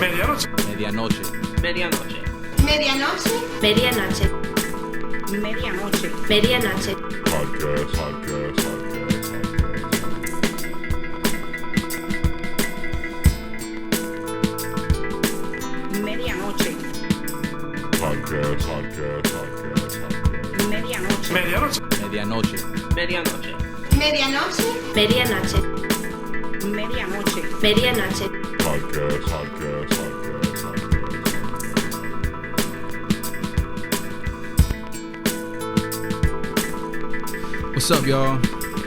Medianoche. Medianoche. Medianoche. Medianoche. Medianoche. Medianoche. Medianoche. Podcast. Medianoche. Podcast. Medianoche. Medianoche. Medianoche. Medianoche. Medianoche. Medianoche. Medianoche. Medianoche. Podcast. What's up, y'all?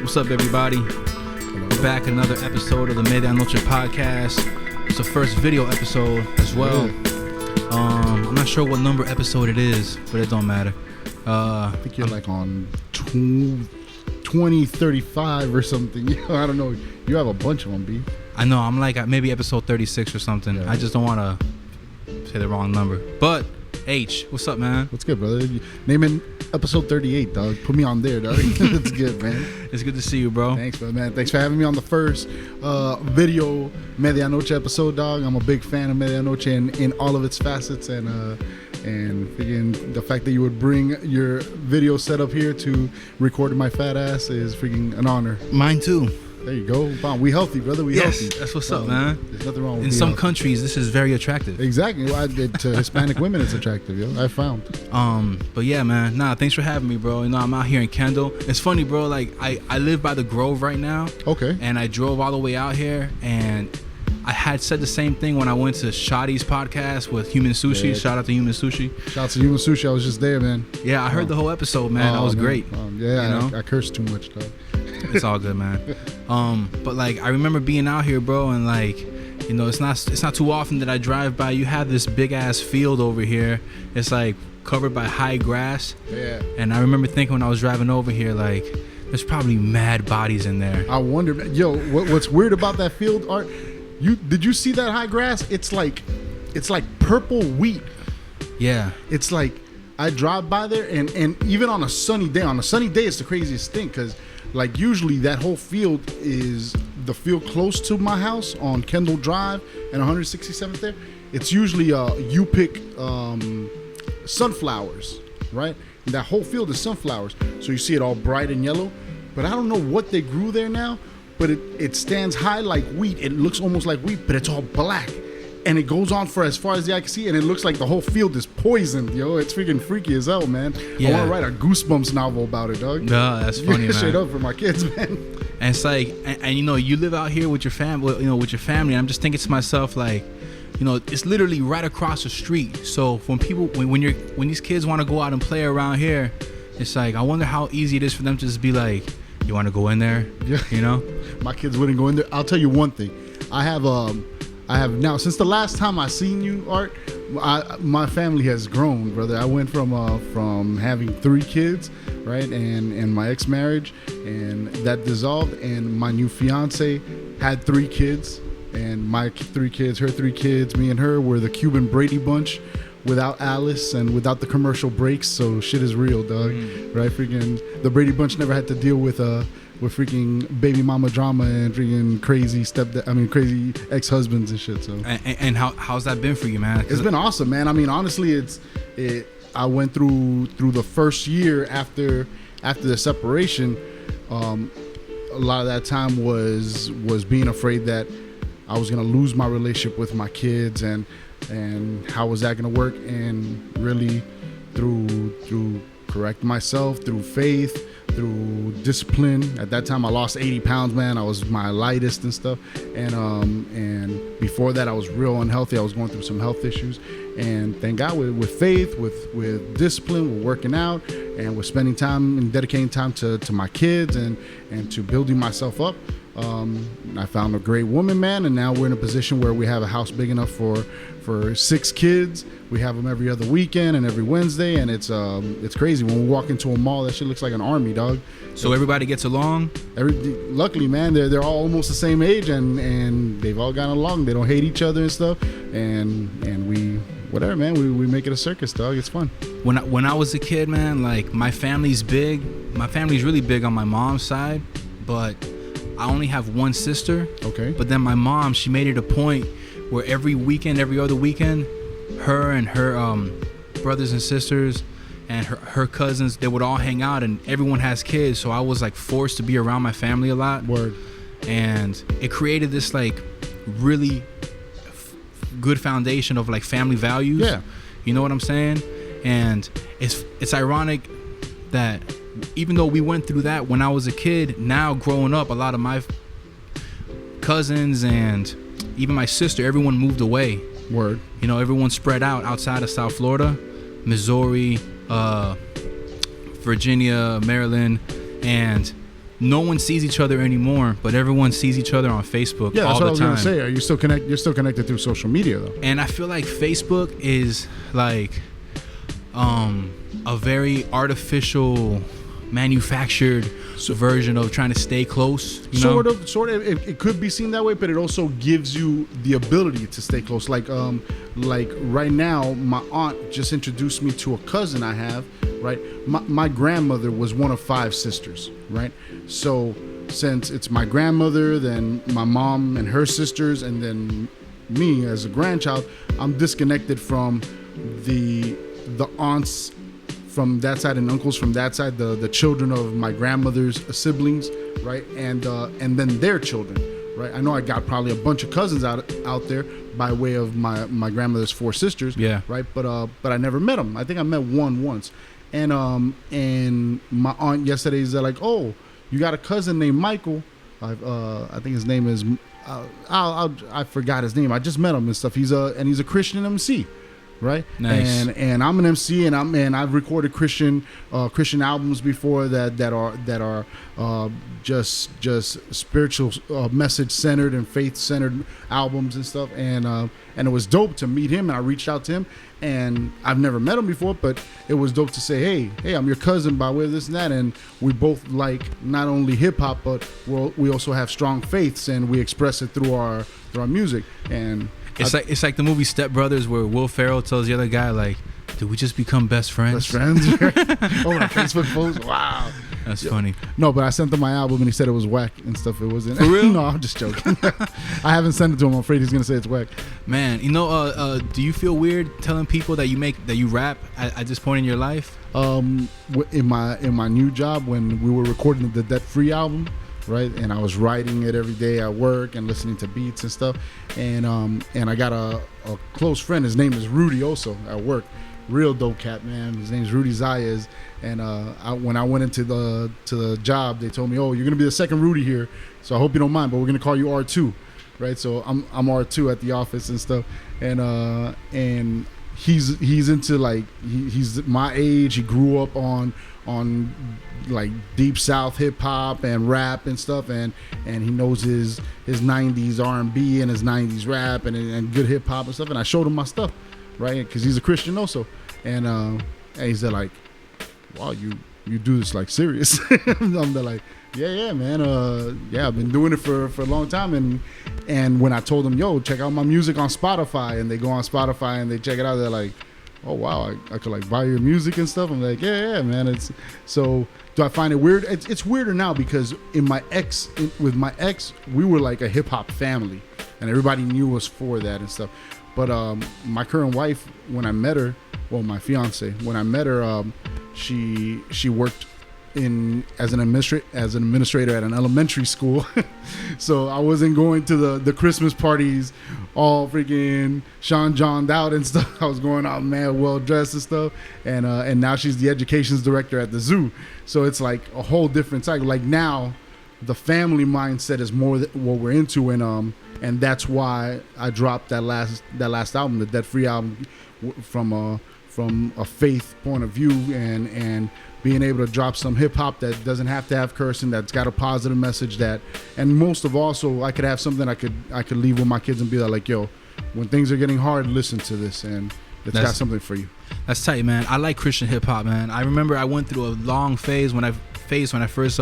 What's up, everybody? We're back another episode of the Medianoche podcast. It's the first video episode as well. I'm not sure what number episode it is, but it don't matter. I think you're like on 2035 or something. I don't know. You have a bunch of them, B. I know I'm like at maybe episode 36 or something. Yeah. I just don't want to say the wrong number. But H, what's up, man? What's good, brother? Naming episode 38, dog. Put me on there, dog. That's good, man. It's good to see you, bro. Thanks, man. Thanks for having me on the first video Medianoche episode, dog. I'm a big fan of Medianoche in all of its facets, and freaking the fact that you would bring your video setup here to record my fat ass is freaking an honor. Mine too. There you go. Wow, we healthy, brother. We healthy. That's what's up, man. There's nothing wrong with In some countries, this is very attractive. Exactly. To Hispanic women, it's attractive, yo. I found. But yeah, man. Nah, thanks for having me, bro. You know, I'm out here in Kendall. It's funny, bro. Like, I live by the Grove right now. Okay. And I drove all the way out here, and I had said the same thing when I went to Shadi's podcast with Human Sushi. Yeah. Shout out to Human Sushi. Shout out to Human Sushi. I was just there, man. Yeah, I heard the whole episode, man. That was man. great. Yeah, you know? I cursed too much, dog. It's all good, man. But like, I remember being out here, bro, and like, you know, it's not too often that I drive by. You have this big ass field over here. It's like covered by high grass. Yeah. And I remember thinking when I was driving over here, like, there's probably mad bodies in there. I wonder, yo, what's weird about that field, Art? Did you see that high grass? It's like purple wheat. Yeah. It's like I drive by there, and even on a sunny day, it's the craziest thing, because like usually that whole field is the field close to my house on Kendall Drive and 167th there. It's usually you pick sunflowers, right? And that whole field is sunflowers, so you see it all bright and yellow. But I don't know what they grew there now, but it stands high like wheat. It looks almost like wheat, but it's all black. And it goes on for as far as the eye can see, and it looks like the whole field is poisoned, yo. It's freaking freaky as hell, man. Yeah. I want to write a Goosebumps novel about it, dog. No, that's funny, man. Straight up for my kids, man. And it's like, and you know, you live out here with your family, and I'm just thinking to myself, like, you know, it's literally right across the street. So when these kids want to go out and play around here, it's like, I wonder how easy it is for them to just be like, you want to go in there? Yeah. You know? My kids wouldn't go in there. I'll tell you one thing. I have now, since the last time I seen you, Art, my family has grown, brother. I went from having 3 kids, right, and my ex-marriage, and that dissolved, and my new fiance had 3 kids, and my 3 kids, her 3 kids, me and her were the Cuban Brady Bunch, without Alice and without the commercial breaks. So shit is real, dog. Right? Freaking the Brady Bunch never had to deal with freaking baby mama drama and freaking crazy crazy ex-husbands and shit. So and how's that been for you, man? It's been awesome, man. I mean, honestly, I went through the first year after the separation. A lot of that time was being afraid that I was gonna lose my relationship with my kids, and how was that gonna work? And really, through correcting myself, through faith, through discipline. At that time, I lost 80 pounds, man. I was my lightest and stuff. And before that, I was real unhealthy. I was going through some health issues. And thank God, with faith, with discipline, with working out, and with spending time and dedicating time to my kids and to building myself up, I found a great woman, man. And now we're in a position where we have a house big enough for 6 kids. We have them every other weekend and every Wednesday, and it's crazy. When we walk into a mall, that shit looks like an army, dog. So everybody gets along? Luckily, man, they're all almost the same age, and they've all gotten along. They don't hate each other and stuff, and we whatever, man. We make it a circus, dog. It's fun. When I was a kid, man, like my family's big. My family's really big on my mom's side, but I only have one sister. Okay. But then my mom, she made it a point where every weekend, every other weekend, her and her brothers and sisters and her cousins, they would all hang out, and everyone has kids, so I was like forced to be around my family a lot. Word. And it created this like really good foundation of like family values. Yeah. You know what I'm saying? And it's ironic that even though we went through that when I was a kid, now growing up, a lot of my cousins and even my sister, everyone moved away. Word. You know, everyone spread out outside of South Florida, Missouri, Virginia, Maryland, and no one sees each other anymore, but everyone sees each other on Facebook Yeah, that's all what I the was time. gonna say. Are you still connected? You're still connected through social media, though. And I feel like Facebook is like a very artificial, manufactured version of trying to stay close. You know? Sort of. It could be seen that way, but it also gives you the ability to stay close. Like right now, my aunt just introduced me to a cousin I have. Right, my grandmother was one of 5 sisters. Right, so since it's my grandmother, then my mom and her sisters, and then me as a grandchild, I'm disconnected from the aunts from that side and uncles from that side, the children of my grandmother's siblings, right, and then their children, right. I know I got probably a bunch of cousins out there by way of my grandmother's 4 sisters, Yeah. right, but I never met them. I think I met one once, and my aunt yesterday is like, oh, you got a cousin named Michael. I think his name is I forgot his name. I just met him and stuff. He's a Christian MC. Right. Nice. And I'm an MC, and I've recorded Christian albums before that are just spiritual message centered and faith centered albums and stuff, and it was dope to meet him, and I reached out to him, and I've never met him before, but it was dope to say, hey, I'm your cousin by way of this and that, and we both like not only hip hop, but we also have strong faiths, and we express it through our music. And it's like the movie Step Brothers, where Will Ferrell tells the other guy, like, did we just become best friends? Best friends. Oh, my Facebook post. Wow. That's funny. No, but I sent him my album and he said it was whack and stuff. It wasn't. For real? No, I'm just joking. I haven't sent it to him. I'm afraid he's gonna say it's whack. Man, you know, do you feel weird telling people that you rap at this point in your life? In my new job, when we were recording the Debt Free album, right, and I was writing it every day at work and listening to beats and stuff, and I got a close friend. His name is Rudy, also at work. Real dope cat, man. His name's Rudy Zayas, and when I went into the job, they told me, oh, you're gonna be the second Rudy here, so I hope you don't mind, but we're gonna call you R2, right? So I'm R2 at the office and stuff, and he's into, like, he's my age. He grew up on like deep South hip hop and rap and stuff, and he knows his 90s R&B and his 90s rap and good hip hop and stuff, and I showed him my stuff, right, because he's a Christian also, and he said, like, wow, you do this like serious. I'm like, yeah, man, I've been doing it for a long time, and when I told them, yo, check out my music on Spotify, and they go on Spotify and they check it out, they're like, oh wow, I could like buy your music and stuff. I'm like, yeah, man. It's so. Do I find it weird? It's weirder now because with my ex, we were like a hip hop family, and everybody knew us for that and stuff. But my current wife, when I met her, well, my fiance, when I met her, she worked as an administrator at an elementary school. So I wasn't going to the Christmas parties all freaking Sean John'd out and stuff. I was going out, man, well dressed and stuff, and now she's the educations director at the zoo. So it's like a whole different cycle. Like now the family mindset is more what we're into, and that's why I dropped that last album, the Debt Free album, from a faith point of view, and being able to drop some hip hop that doesn't have to have cursing, that's got a positive message, and most of all, so I could have something I could leave with my kids and be like, yo, when things are getting hard, listen to this, and it's got something for you. That's tight, man. I like Christian hip hop, man. I remember I went through a long phase when I first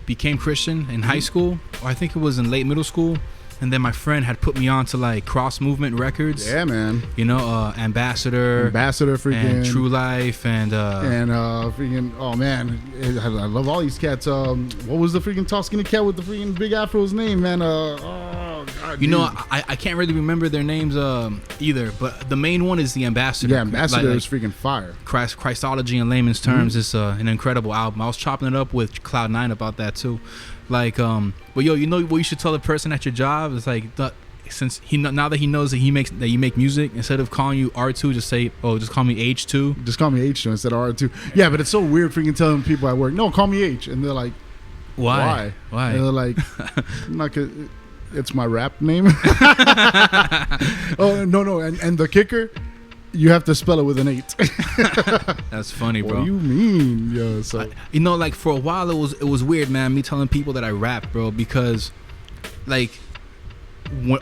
became Christian in high school, or I think it was in late middle school. And then my friend had put me on to like Cross Movement Records. Yeah, man. You know, Ambassador, freaking, and True Life, and freaking. Oh man, I love all these cats. What was the freaking tall skinny cat with the freaking big afro's name, man? Oh You know, I can't really remember their names either, but the main one is the Ambassador. Yeah, Ambassador is freaking fire. Christology in layman's terms is an incredible album. I was chopping it up with Cloud9 about that too. Like, but yo, you know what you should tell the person at your job is like, since now that he knows that you make music, instead of calling you R2, just say, just call me H2. Just call me H2 instead of R2. Yeah, but it's so weird freaking telling people at work, no, call me H, and they're like, why? And they're like, it's my rap name. Oh no, and the kicker, you have to spell it with an 8. That's funny, bro. What do you mean? Yeah, so you know, like for a while it was weird, man. Me telling people that I rap, bro, because like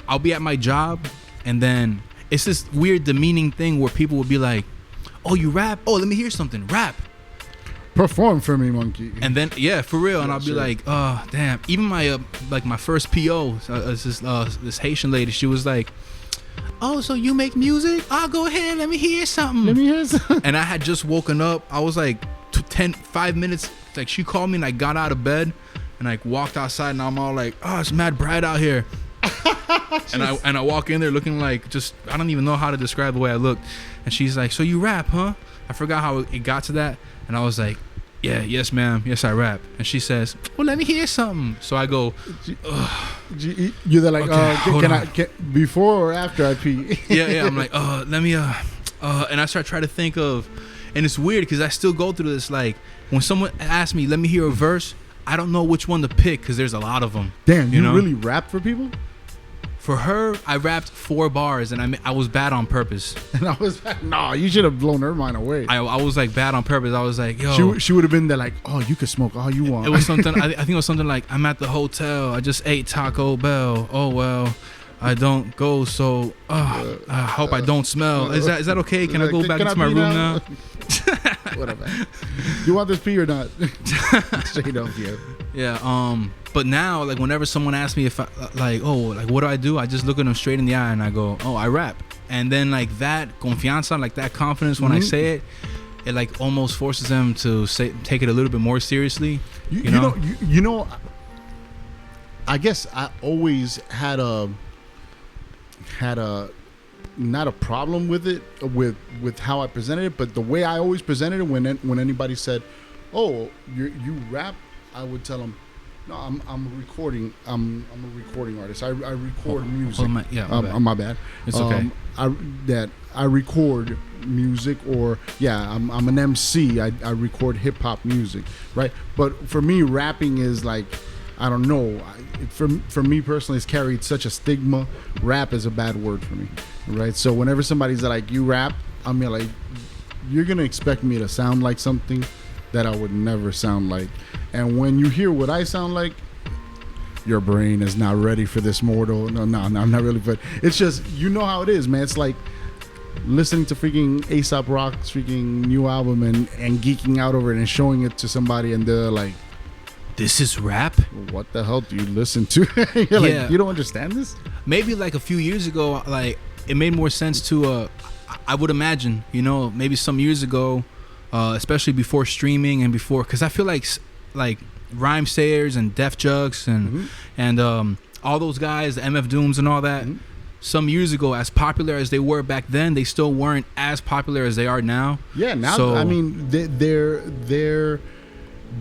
I'll be at my job and then it's this weird demeaning thing where people will be like, "Oh, you rap? Oh, let me hear something. Rap. Perform for me, monkey." And then for real, and I'll be like, "Oh, damn." Even my my first PO, this Haitian lady, she was like, "Oh, so you make music? Oh, go ahead, let me hear something." And I had just woken up. I was like 5 minutes. Like she called me and I got out of bed and I walked outside and I'm all like, "Oh, it's mad bright out here." and I walk in there looking like I don't even know how to describe the way I look. And she's like, "So you rap, huh?" I forgot how it got to that. And I was like, "Yeah, yes, ma'am. Yes, I rap." And she says, "Well, let me hear something." So I go, you're like, okay, can I before or after I pee? yeah. I'm like, let me, and I start trying to think of, and it's weird because I still go through this. Like when someone asks me, "Let me hear a verse," I don't know which one to pick because there's a lot of them. Damn, you know? Really rap for people? For her, I rapped 4 bars, and I was bad on purpose. And I was like, "No, you should have blown her mind away." I was like bad on purpose. I was like, "Yo," she would have been there like, "Oh, you could smoke all you want." It was something. I think it was something like, "I'm at the hotel. I just ate Taco Bell. Oh well, I don't go. So I hope I don't smell. Is that okay? Can I go back into my room now?" Whatever. You want this pee or not? Straight up, yeah. Yeah. But now, like, whenever someone asks me if I what do? I just look at them straight in the eye and I go, "Oh, I rap." And then like that confianza, like that confidence when I say it, it like almost forces them to take it a little bit more seriously. You know. I guess I always had a not a problem with it with how I presented it, but the way I always presented it when anybody said, "Oh, you rap," I would tell them, "No, I'm a recording artist. I record music." My bad. It's okay. I record music, or I'm an MC. I record hip hop music, right? But for me, rapping is like, I don't know. For me personally, it's carried such a stigma. Rap is a bad word for me, right? So whenever somebody's like, "You rap," I'm like, you're gonna expect me to sound like something that I would never sound like. And when you hear what I sound like, your brain is not ready for this mortal. No, I'm not really. But it's just, you know how it is, man. It's like listening to freaking A$AP Rock's freaking new album and geeking out over it and showing it to somebody, and they're like, "This is rap? What the hell do you listen to?" You're like, "You don't understand this?" Maybe like a few years ago, like it made more sense to I would imagine, maybe some years ago, especially before streaming and before, because I feel like Rhyme Sayers and Def Jux and all those guys, the MF Dooms and all that, some years ago, as popular as they were back then, they still weren't as popular as they are now. Yeah, now, so, I mean, they're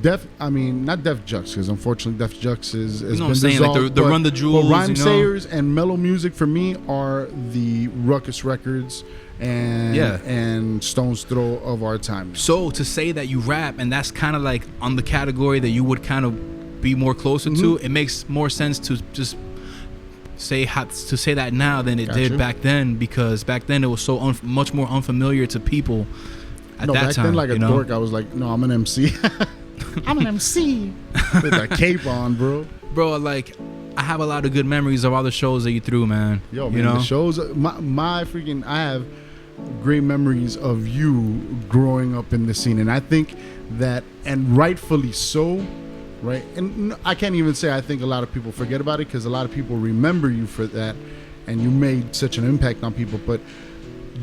not Def Jux, because unfortunately Def Jux has been I'm saying, dissolved, like the Run the Jewels. But Rhyme Sayers and Mellow Music for me are the Ruckus Records and Stone's Throw of our time. So to say that you rap, and that's kind of like on the category that you would kind of be more closer to, it makes more sense to just say that now than it did back then, because back then it was so much more unfamiliar to people at that back time. Then, like a dork, I was like, "No, I'm an MC." I'm an MC with a cape on, bro. Like, I have a lot of good memories of all the shows that you threw, man. Yo, man, the shows, my freaking, I have great memories of you growing up in the scene, and I think that, and rightfully so, right? And I can't even say I think a lot of people forget about it, because a lot of people remember you for that, and you made such an impact on people. But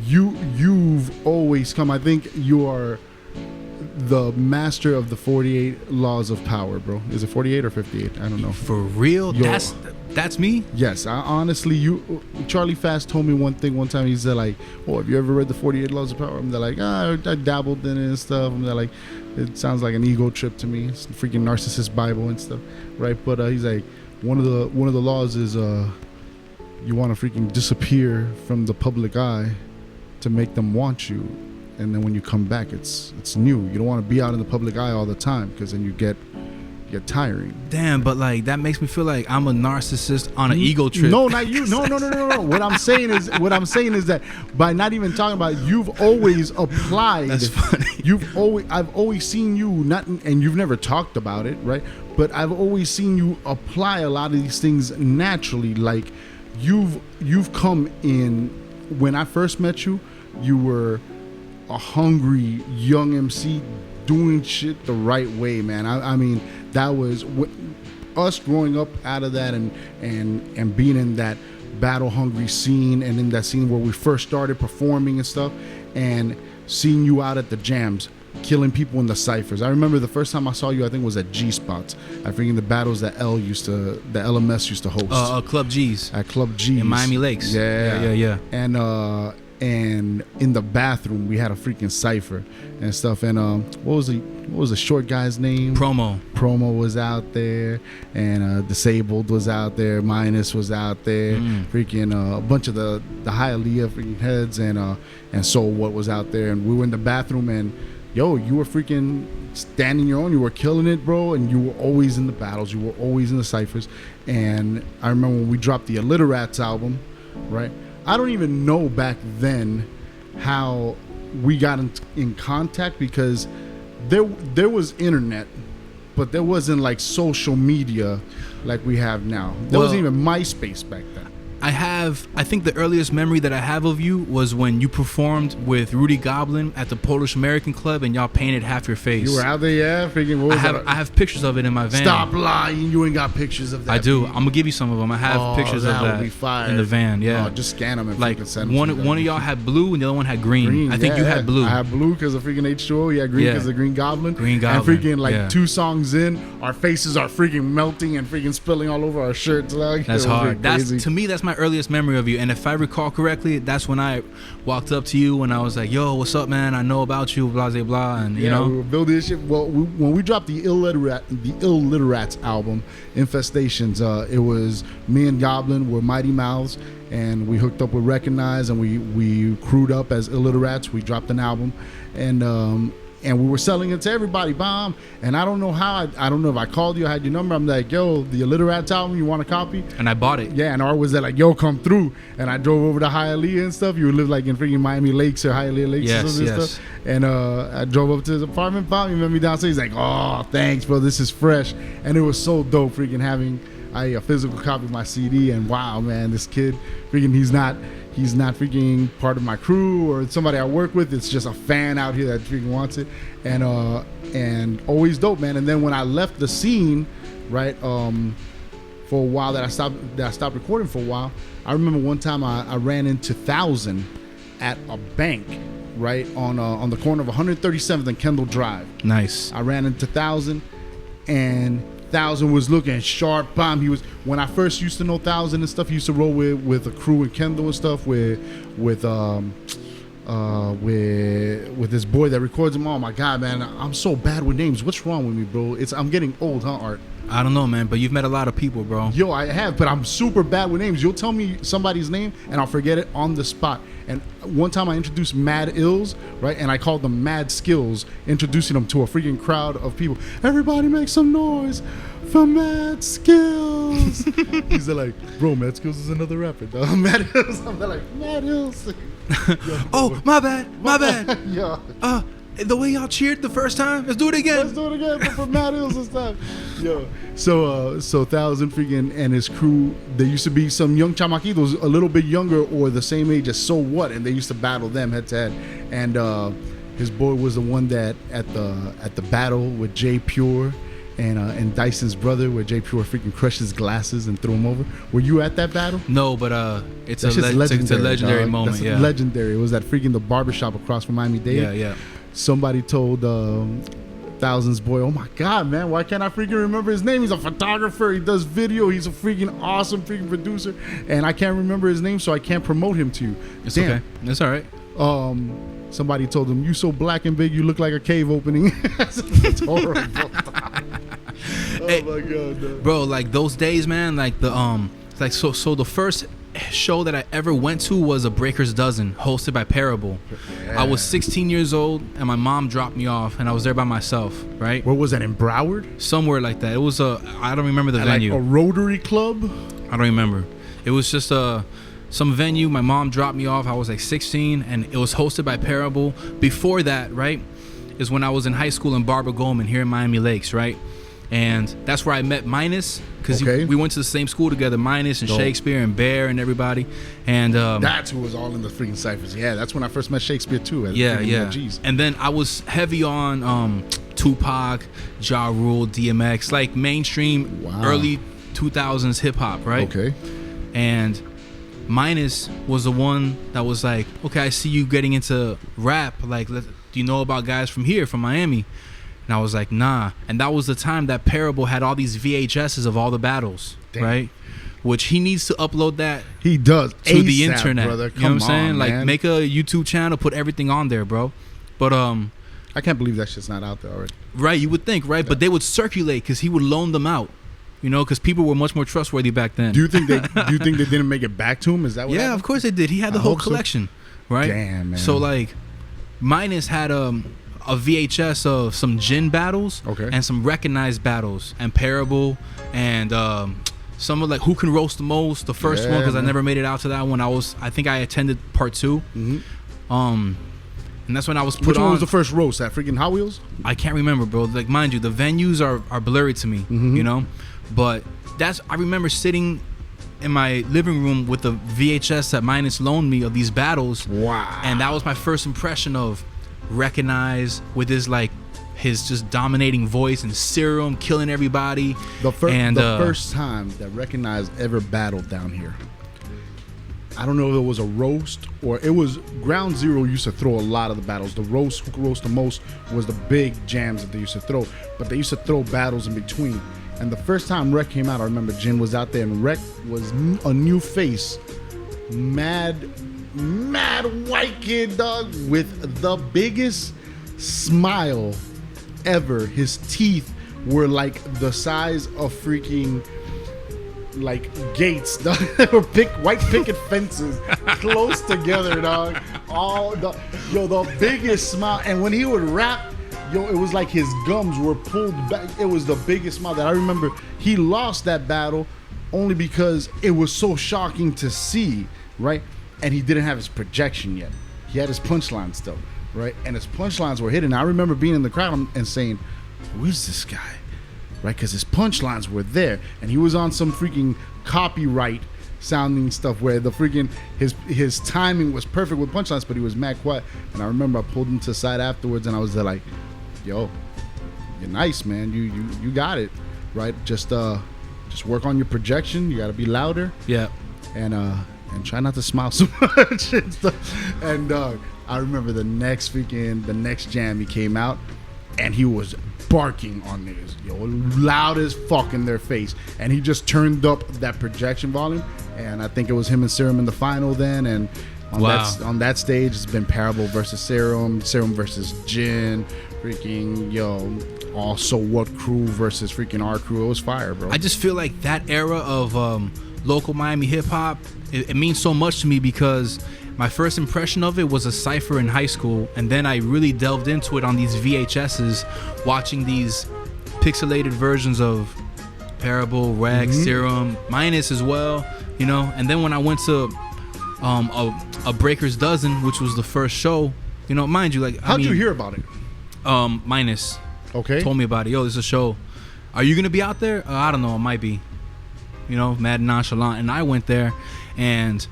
you've always come. I think you are the master of the 48 laws of power, bro. Is it 48 or 58? I don't know. For real? Yo. That's me? Yes, I honestly, Charlie Fast told me one thing one time. He said like, "Oh, have you ever read the 48 Laws of Power?" I'm like, I dabbled in it and stuff. I'm like, it sounds like an ego trip to me. It's a freaking narcissist Bible and stuff, right? But he's like, one of the laws is you want to freaking disappear from the public eye to make them want you, and then when you come back, it's new. You don't want to be out in the public eye all the time because then you get tiring. Damn, but like that makes me feel like I'm a narcissist on an ego trip. No, not you. No. What I'm saying is that by not even talking about it, you've always applied. That's funny. I've always seen you and you've never talked about it, right? But I've always seen you apply a lot of these things naturally. Like you've come in. When I first met you, you were a hungry young MC doing shit the right way, man. I mean, that was us growing up out of that and being in that battle hungry scene and in that scene where we first started performing and stuff, and seeing you out at the jams killing people in the ciphers. I remember the first time I saw you, I think was at G Spots. I think in the battles that the LMS used to host. Club G's. At Club G's. In Miami Lakes. Yeah. And in the bathroom we had a freaking cipher and stuff. And what was the short guy's name? Promo was out there, and Disabled was out there, Minus was out there, freaking a bunch of the Hialeah freaking heads, and So What was out there. And we were in the bathroom, and yo, you were freaking standing your own. You were killing it, bro. And you were always in the battles. You were always in the ciphers. And I remember when we dropped the Illiterats album, right? I don't even know back then how we got in contact, because there was internet, but there wasn't like social media like we have now. There wasn't even MySpace back then. I think the earliest memory that I have of you was when you performed with Rudy Goblin at the Polish American Club, and y'all painted half your face. You were out there, yeah? Freaking, what was I have pictures of it in my van. Stop lying. You ain't got pictures of that. I do. I'm going to give you some of them. I have pictures of that would be fire. in the van, yeah. Oh, just scan them and like freaking send them. One of y'all had blue and the other one had green. I think you had blue. I had blue because of freaking H2O. Yeah, green because of Green Goblin. Green Goblin. And freaking 2 songs in, our faces are freaking melting and freaking spilling all over our shirts. Like, that's hard. To me, that's my earliest memory of you. And if I recall correctly, that's when I walked up to you and I was like, "Yo, what's up, man? I know about you, blah blah blah." And you know, we were building this shit. Well, when we dropped the Illiterats album, Infestations, it was me and Goblin were Mighty Mouths, and we hooked up with Recognize, and we crewed up as Illiterats. We dropped an album, and we were selling it to everybody, bomb. And I don't know how, I don't know if I called you, I had your number. I'm like, yo, the Illiterats album, you want a copy? And I bought it. Yeah, and R was there like, yo, come through. And I drove over to Hialeah and stuff. You live like in freaking Miami Lakes or Hialeah Lakes or something. Stuff. And I drove up to his apartment, bomb. He met me downstairs. He's like, oh, thanks, bro, this is fresh. And it was so dope freaking having a physical copy of my CD. And wow, man, this kid, freaking, he's not freaking part of my crew or somebody I work with. It's just a fan out here that freaking wants it, and always dope, man. And then when I left the scene, right, for a while that I stopped recording for a while, I remember one time I ran into 1,000 at a bank, right, on the corner of 137th and Kendall Drive. Nice. I ran into 1,000, and 1,000 was looking sharp, bomb. He was, when I first used to know 1,000 and stuff, he used to roll with a crew in Kendall and stuff with this boy that records him. Oh my god, man, I'm so bad with names. What's wrong with me, bro? I'm getting old, huh, Art? I don't know, man, but you've met a lot of people, bro. Yo, I have, but I'm super bad with names. You'll tell me somebody's name and I'll forget it on the spot. And one time I introduced Mad Ills, right? And I called them Mad Skills, introducing them to a freaking crowd of people. Everybody make some noise for Mad Skills. He's like, bro, Mad Skills is another rapper, dog. Mad Ills. I'm like, Mad Ills. Oh, my bad. Yeah. The way y'all cheered the first time, let's do it again. But for Matt Hills this time. Yo. So 1,000 freaking and his crew, there used to be some young chamaquitos a little bit younger or the same age as So What, and they used to battle them head to head. And his boy was the one that at the battle with Jay Pure and Dyson's brother, where Jay Pure freaking crushed his glasses and threw him over. Were you at that battle? No, but it's a legendary moment. That's yeah, legendary. It was at freaking the barbershop across from Miami-Dade. Yeah. somebody told Thousands boy, oh my God, man, why can't I freaking remember his name? He's a photographer. He does video. He's a freaking awesome freaking producer, and I can't remember his name, so I can't promote him to you. It's okay. That's all right. Somebody told him, "You so black and big, you look like a cave opening." It's horrible. Hey, Oh my God, no. bro, like those days, man. Like the like so the first show that I ever went to was a Breaker's Dozen hosted by Parable. Yeah. I was 16 years old and my mom dropped me off and I was there by myself, right? Where was that, in Broward? Somewhere like that. It was I don't remember the Like venue. a Rotary Club? I don't remember. It was just some venue. My mom dropped me off. I was like 16 and it was hosted by Parable. Before that, right, is when I was in high school in Barbara Goldman here in Miami Lakes, right? And that's where I met Minus, because Okay. we went to the same school together, Minus and Dope. Shakespeare and Bear and everybody. And That's who was all in the freaking ciphers. Yeah, that's when I first met Shakespeare too. yeah. Geez. And then I was heavy on Tupac, Ja Rule, DMX, like mainstream Wow. early 2000s hip hop, right? Okay. And Minus was the one that was like, okay, I see you getting into rap. Like, do you know about guys from here, from Miami? And I was like, nah. And that was the time that Parable had all these VHSs of all the battles, Damn. right? Which he needs to upload that He does to the ASAP, internet. brother. You know what I'm Come saying? on, Like, man. make a YouTube channel, put everything on there, bro. But I can't believe that shit's not out there already. right, you would think, right? But they would circulate because he would loan them out. You know, because people were much more trustworthy back then. Do you think they didn't make it back to him? Is that what Yeah, happened? of course they did. He had the I whole hope so. collection, right? Damn, man. So like, Minus had a VHS of some gin battles, Okay. and some recognized battles, and Parable, and some of like Who Can Roast the Most, the first Yeah, one, because I man. never made it out to that one. I think I attended part 2, and that's when I was put Which on. one was the first roast? That freaking Hot Wheels? I can't remember, bro. Like, mind you, the venues are blurry to me, Mm-hmm. you know? But I remember sitting in my living room with the VHS that Minus loaned me of these battles. Wow. And that was my first impression of Recognize, with his just dominating voice, and Serum killing everybody. The and, first time that Recognized ever battled down here. I don't know if it was a roast or it was Ground Zero used to throw a lot of the battles. The roast, who could roast the most, was the big jams that they used to throw. But they used to throw battles in between. And the first time Rec came out, I remember Jin was out there and Rec was a new face. Mad white kid, dog, with the biggest smile ever. His teeth were like the size of freaking like gates, dog. They were white picket fences close together, dog. The biggest smile. And when he would rap, it was like his gums were pulled back. It was the biggest smile that I remember. He lost that battle only because it was so shocking to see, right? And he didn't have his projection yet. He had his punchlines still, right? And his punchlines were hidden. I remember being in the crowd and saying, who is this guy? Right? Because his punchlines were there. And he was on some freaking copyright sounding stuff where the freaking his timing was perfect with punchlines, but he was mad quiet. And I remember I pulled him to the side afterwards and I was there like, yo, you're nice, man. You got it. Right? Just work on your projection. You gotta be louder. yeah. And try not to smile so much and stuff. And I remember the next jam he came out and he was barking on niggas, loud as fuck in their face. And he just turned up that projection volume. And I think it was him and Serum in the final then. And on that stage, it's been Parable versus Serum versus Jin, freaking also What Crew versus freaking Our Crew. It was fire, bro. I just feel like that era of local Miami hip hop, it means so much to me because my first impression of it was a cypher in high school, and then I really delved into it on these VHSs, watching these pixelated versions of Parable, Reg, Serum, Minus as well, you know. And then when I went to a Breaker's Dozen, which was the first show, you know, mind you, like, How'd you hear about it? Minus Okay. told me about it. Yo, there's a show. Are you gonna be out there? I don't know. I might be. You know, mad nonchalant. And I went there, and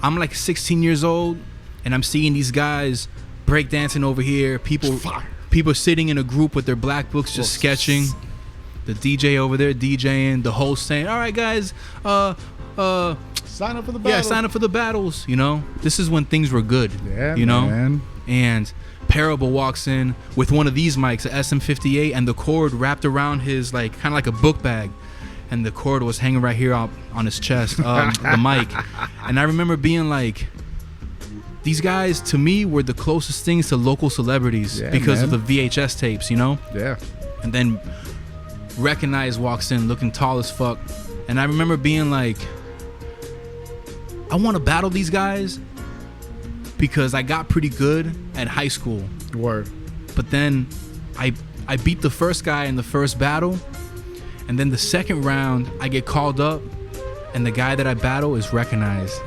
I'm like 16 years old, and I'm seeing these guys breakdancing over here. People sitting in a group with their black books just sketching. The DJ over there DJing. The host saying, "All right, guys, sign up for the battle." yeah, sign up for the battles." You know, this is when things were good. Yeah, you know, man. and Parable walks in with one of these mics, a SM58, and the cord wrapped around his like kind of like a book bag, and the cord was hanging right here on his chest, the mic. And I remember being like, these guys to me were the closest things to local celebrities because of the VHS tapes, you know? Yeah. And then Recognize walks in looking tall as fuck, and I remember being like, I want to battle these guys because I got pretty good at high school. Word. But then I beat the first guy in the first battle, and then the second round I get called up, and the guy that I battle is Recognized.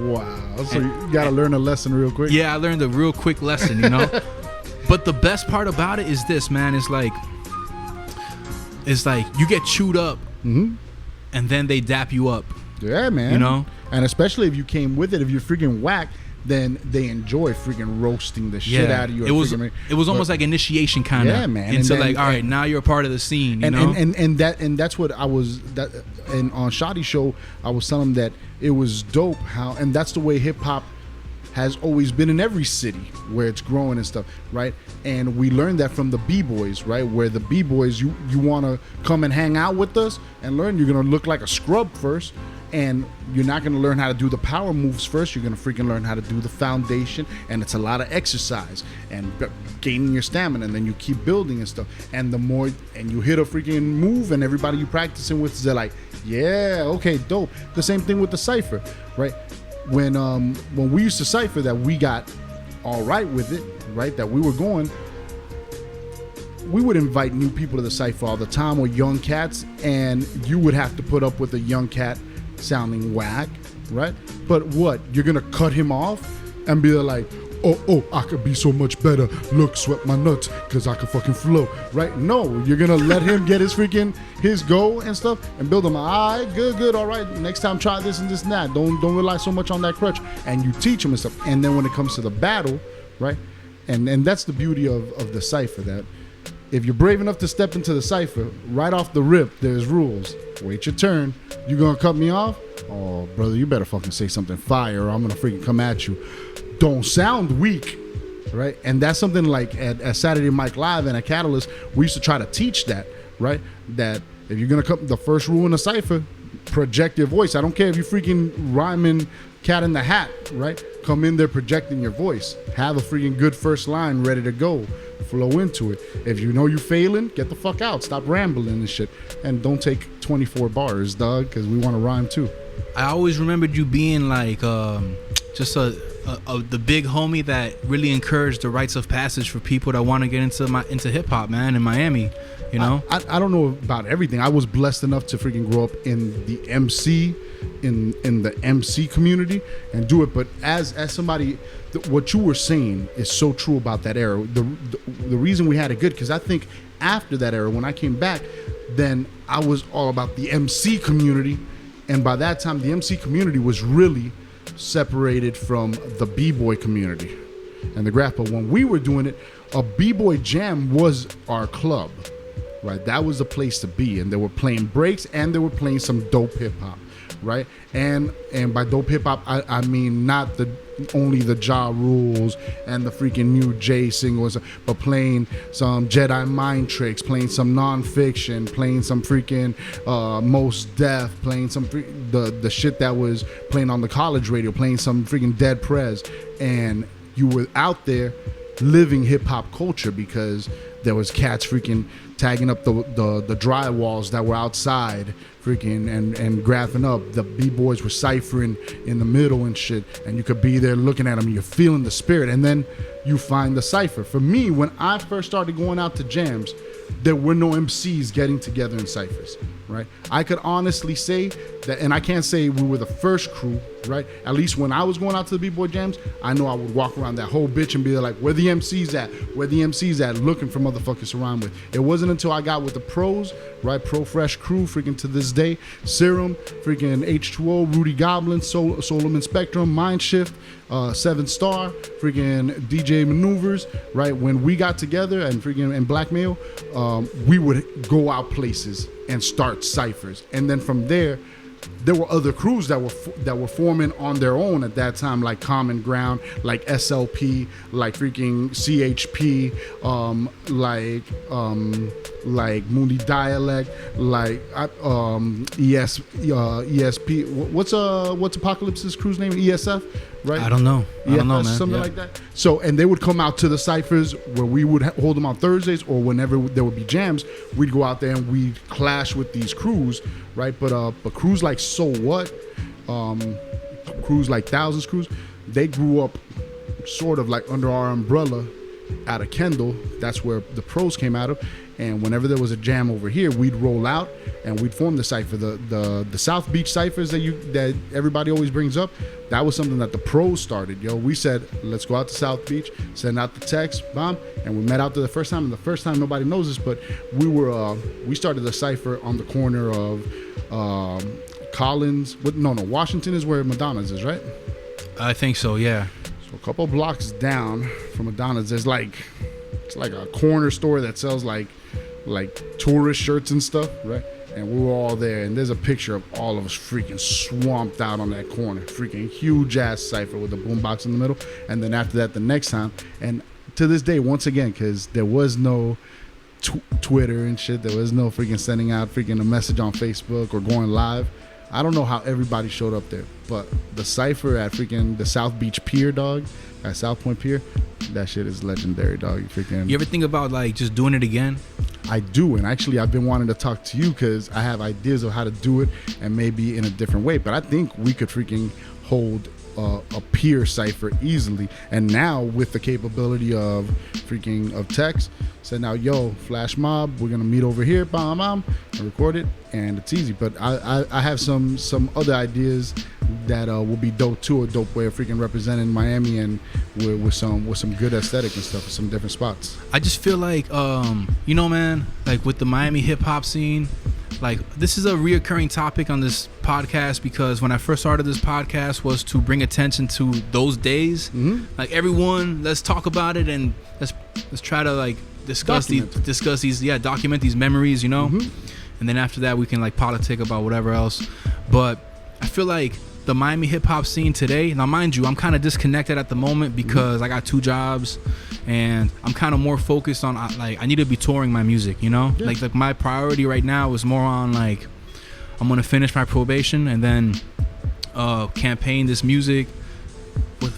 Wow. So you gotta learn a lesson real quick. Yeah, I learned a real quick lesson, you know. But the best part about it is this, man. It's like you get chewed up, and then they dap you up. Yeah, man. You know. And especially if you came with it, if you're freaking whack, then they enjoy freaking roasting the shit out of you. It was almost like initiation kind of. Yeah, man. Into like, all right, now you're a part of the scene. You know? And that's what I was. And on Shoddy Show, I was telling them that it was dope how, and that's the way hip hop has always been in every city where it's growing and stuff, right? And we learned that from the B-boys, right? Where the B-boys, you want to come and hang out with us and learn. You're gonna look like a scrub first. And you're not going to learn how to do the power moves first. You're going to freaking learn how to do the foundation. And it's a lot of exercise and gaining your stamina. And then you keep building and stuff. And the more, and you hit a freaking move, and everybody you practicing with, they're like, yeah, okay, dope. The same thing with the cypher, right? When we used to cypher, that we got all right with it, right? That we were going, we would invite new people to the cypher all the time, or young cats. And you would have to put up with a young cat sounding whack, right? But what, you're gonna cut him off and be like, oh, I could be so much better, look, sweat my nuts because I could fucking flow, right? No, you're gonna let him get his go and stuff and build him. All right, good, all right, next time try this and this and that. Don't rely so much on that crutch, and you teach him and stuff. And then when it comes to the battle, right, and that's the beauty of the cypher, that if you're brave enough to step into the cypher, right off the rip, there's rules. Wait your turn. You gonna cut me off? Oh, brother, you better fucking say something fire, or I'm gonna freaking come at you. Don't sound weak, right? And that's something like at Saturday Mic Live and at Catalyst, we used to try to teach that, right? That if you're gonna come, the first rule in the cypher, project your voice. I don't care if you freaking rhyming Cat in the Hat, right? Come in there projecting your voice. Have a freaking good first line ready to go. Flow into it. If you know you're failing, get the fuck out. Stop rambling and shit. And don't take 24 bars, dog, because we want to rhyme too. I always remembered you being like just the big homie that really encouraged the rites of passage for people that want to get into hip hop, man, in Miami. You know, I don't know about everything. I was blessed enough to freaking grow up in the MC, in the MC community and do it. But as somebody, what you were saying is so true about that era. The reason we had it good, because I think after that era, when I came back, then I was all about the MC community, and by that time, the MC community was really separated from the B-boy community and the graph. But when we were doing it, a B-boy jam was our club. Right, that was the place to be, and they were playing breaks and they were playing some dope hip hop, right? And by dope hip hop, I mean not only the Ja Rules and the freaking new J singles, but playing some Jedi Mind Tricks, playing some Non-Fiction, playing some freaking Mos Def, playing some the shit that was playing on the college radio, playing some freaking Dead Prez, and you were out there living hip hop culture because there was cats freaking tagging up the drywalls that were outside freaking and graphing up. The B-boys were ciphering in the middle and shit, and you could be there looking at them and you're feeling the spirit, and then you find the cipher. For me, when I first started going out to jams, there were no MCs getting together in ciphers, right? I could honestly say that, and I can't say we were the first crew, right? At least when I was going out to the B-boy jams, I know I would walk around that whole bitch and be like, where the MCs at? Where the MCs at? Looking for motherfuckers to rhyme with. It wasn't until I got with the pros, right? Pro Fresh crew, freaking to this day, Serum, freaking H2O, Rudy Goblin, Solomon Spectrum, Mindshift, 7 Star, freaking DJ Maneuvers, right? When we got together and freaking and Blackmail, we would go out places and start ciphers, and then from there there were other crews that were forming on their own at that time, like Common Ground, like SLP, like freaking CHP, like Mooney Dialect, like ESP. What's Apocalypse's crew's name? ESF, right? I don't know. I don't know, man. Something like that. So, and they would come out to the ciphers where we would hold them on Thursdays, or whenever there would be jams, we'd go out there and we'd clash with these crews, right? But crews like So What, crews like Thousands crews, they grew up sort of like under our umbrella out of Kendall. That's where the pros came out of. And whenever there was a jam over here, we'd roll out and we'd form the cipher. The South Beach ciphers that everybody always brings up, that was something that the pros started. Yo, we said, let's go out to South Beach, send out the text, bomb, and we met out there the first time. And the first time, nobody knows this, but we started the cipher on the corner of Collins. Washington is where Madonna's is, right? I think so, yeah. So a couple blocks down from Madonna's, it's like a corner store that sells like tourist shirts and stuff, right? And we were all there, and there's a picture of all of us freaking swamped out on that corner, freaking huge ass cipher with a boombox in the middle. And then after that, the next time, and to this day, once again, because there was no Twitter and shit, there was no freaking sending out freaking a message on Facebook or going live. I don't know how everybody showed up there, but the cipher at freaking the South Beach Pier, dog, at South Point Pier, that shit is legendary, dog. You ever think about like just doing it again? I do, and actually I've been wanting to talk to you because I have ideas of how to do it and maybe in a different way. But I think we could freaking hold a peer cipher easily, and now with the capability of text, say now, yo, flash mob, we're gonna meet over here, bam, and record it, and it's easy. But I have some other ideas that will be dope too, a dope way of freaking representing Miami, and with some good aesthetic and stuff, some different spots. I just feel like man, like with the Miami hip hop scene, like this is a reoccurring topic on this podcast, because when I first started this podcast was to bring attention to those days. Mm-hmm. Like everyone, let's talk about it, and let's try to like document these memories, Mm-hmm. and then after that we can like politic about whatever else. But I feel like the Miami hip hop scene today, now mind you, I'm kind of disconnected at the moment because I got 2 jobs and I'm kind of more focused on like I need to be touring my music, Yeah. like my priority right now is more on like I'm gonna finish my probation and then campaign this music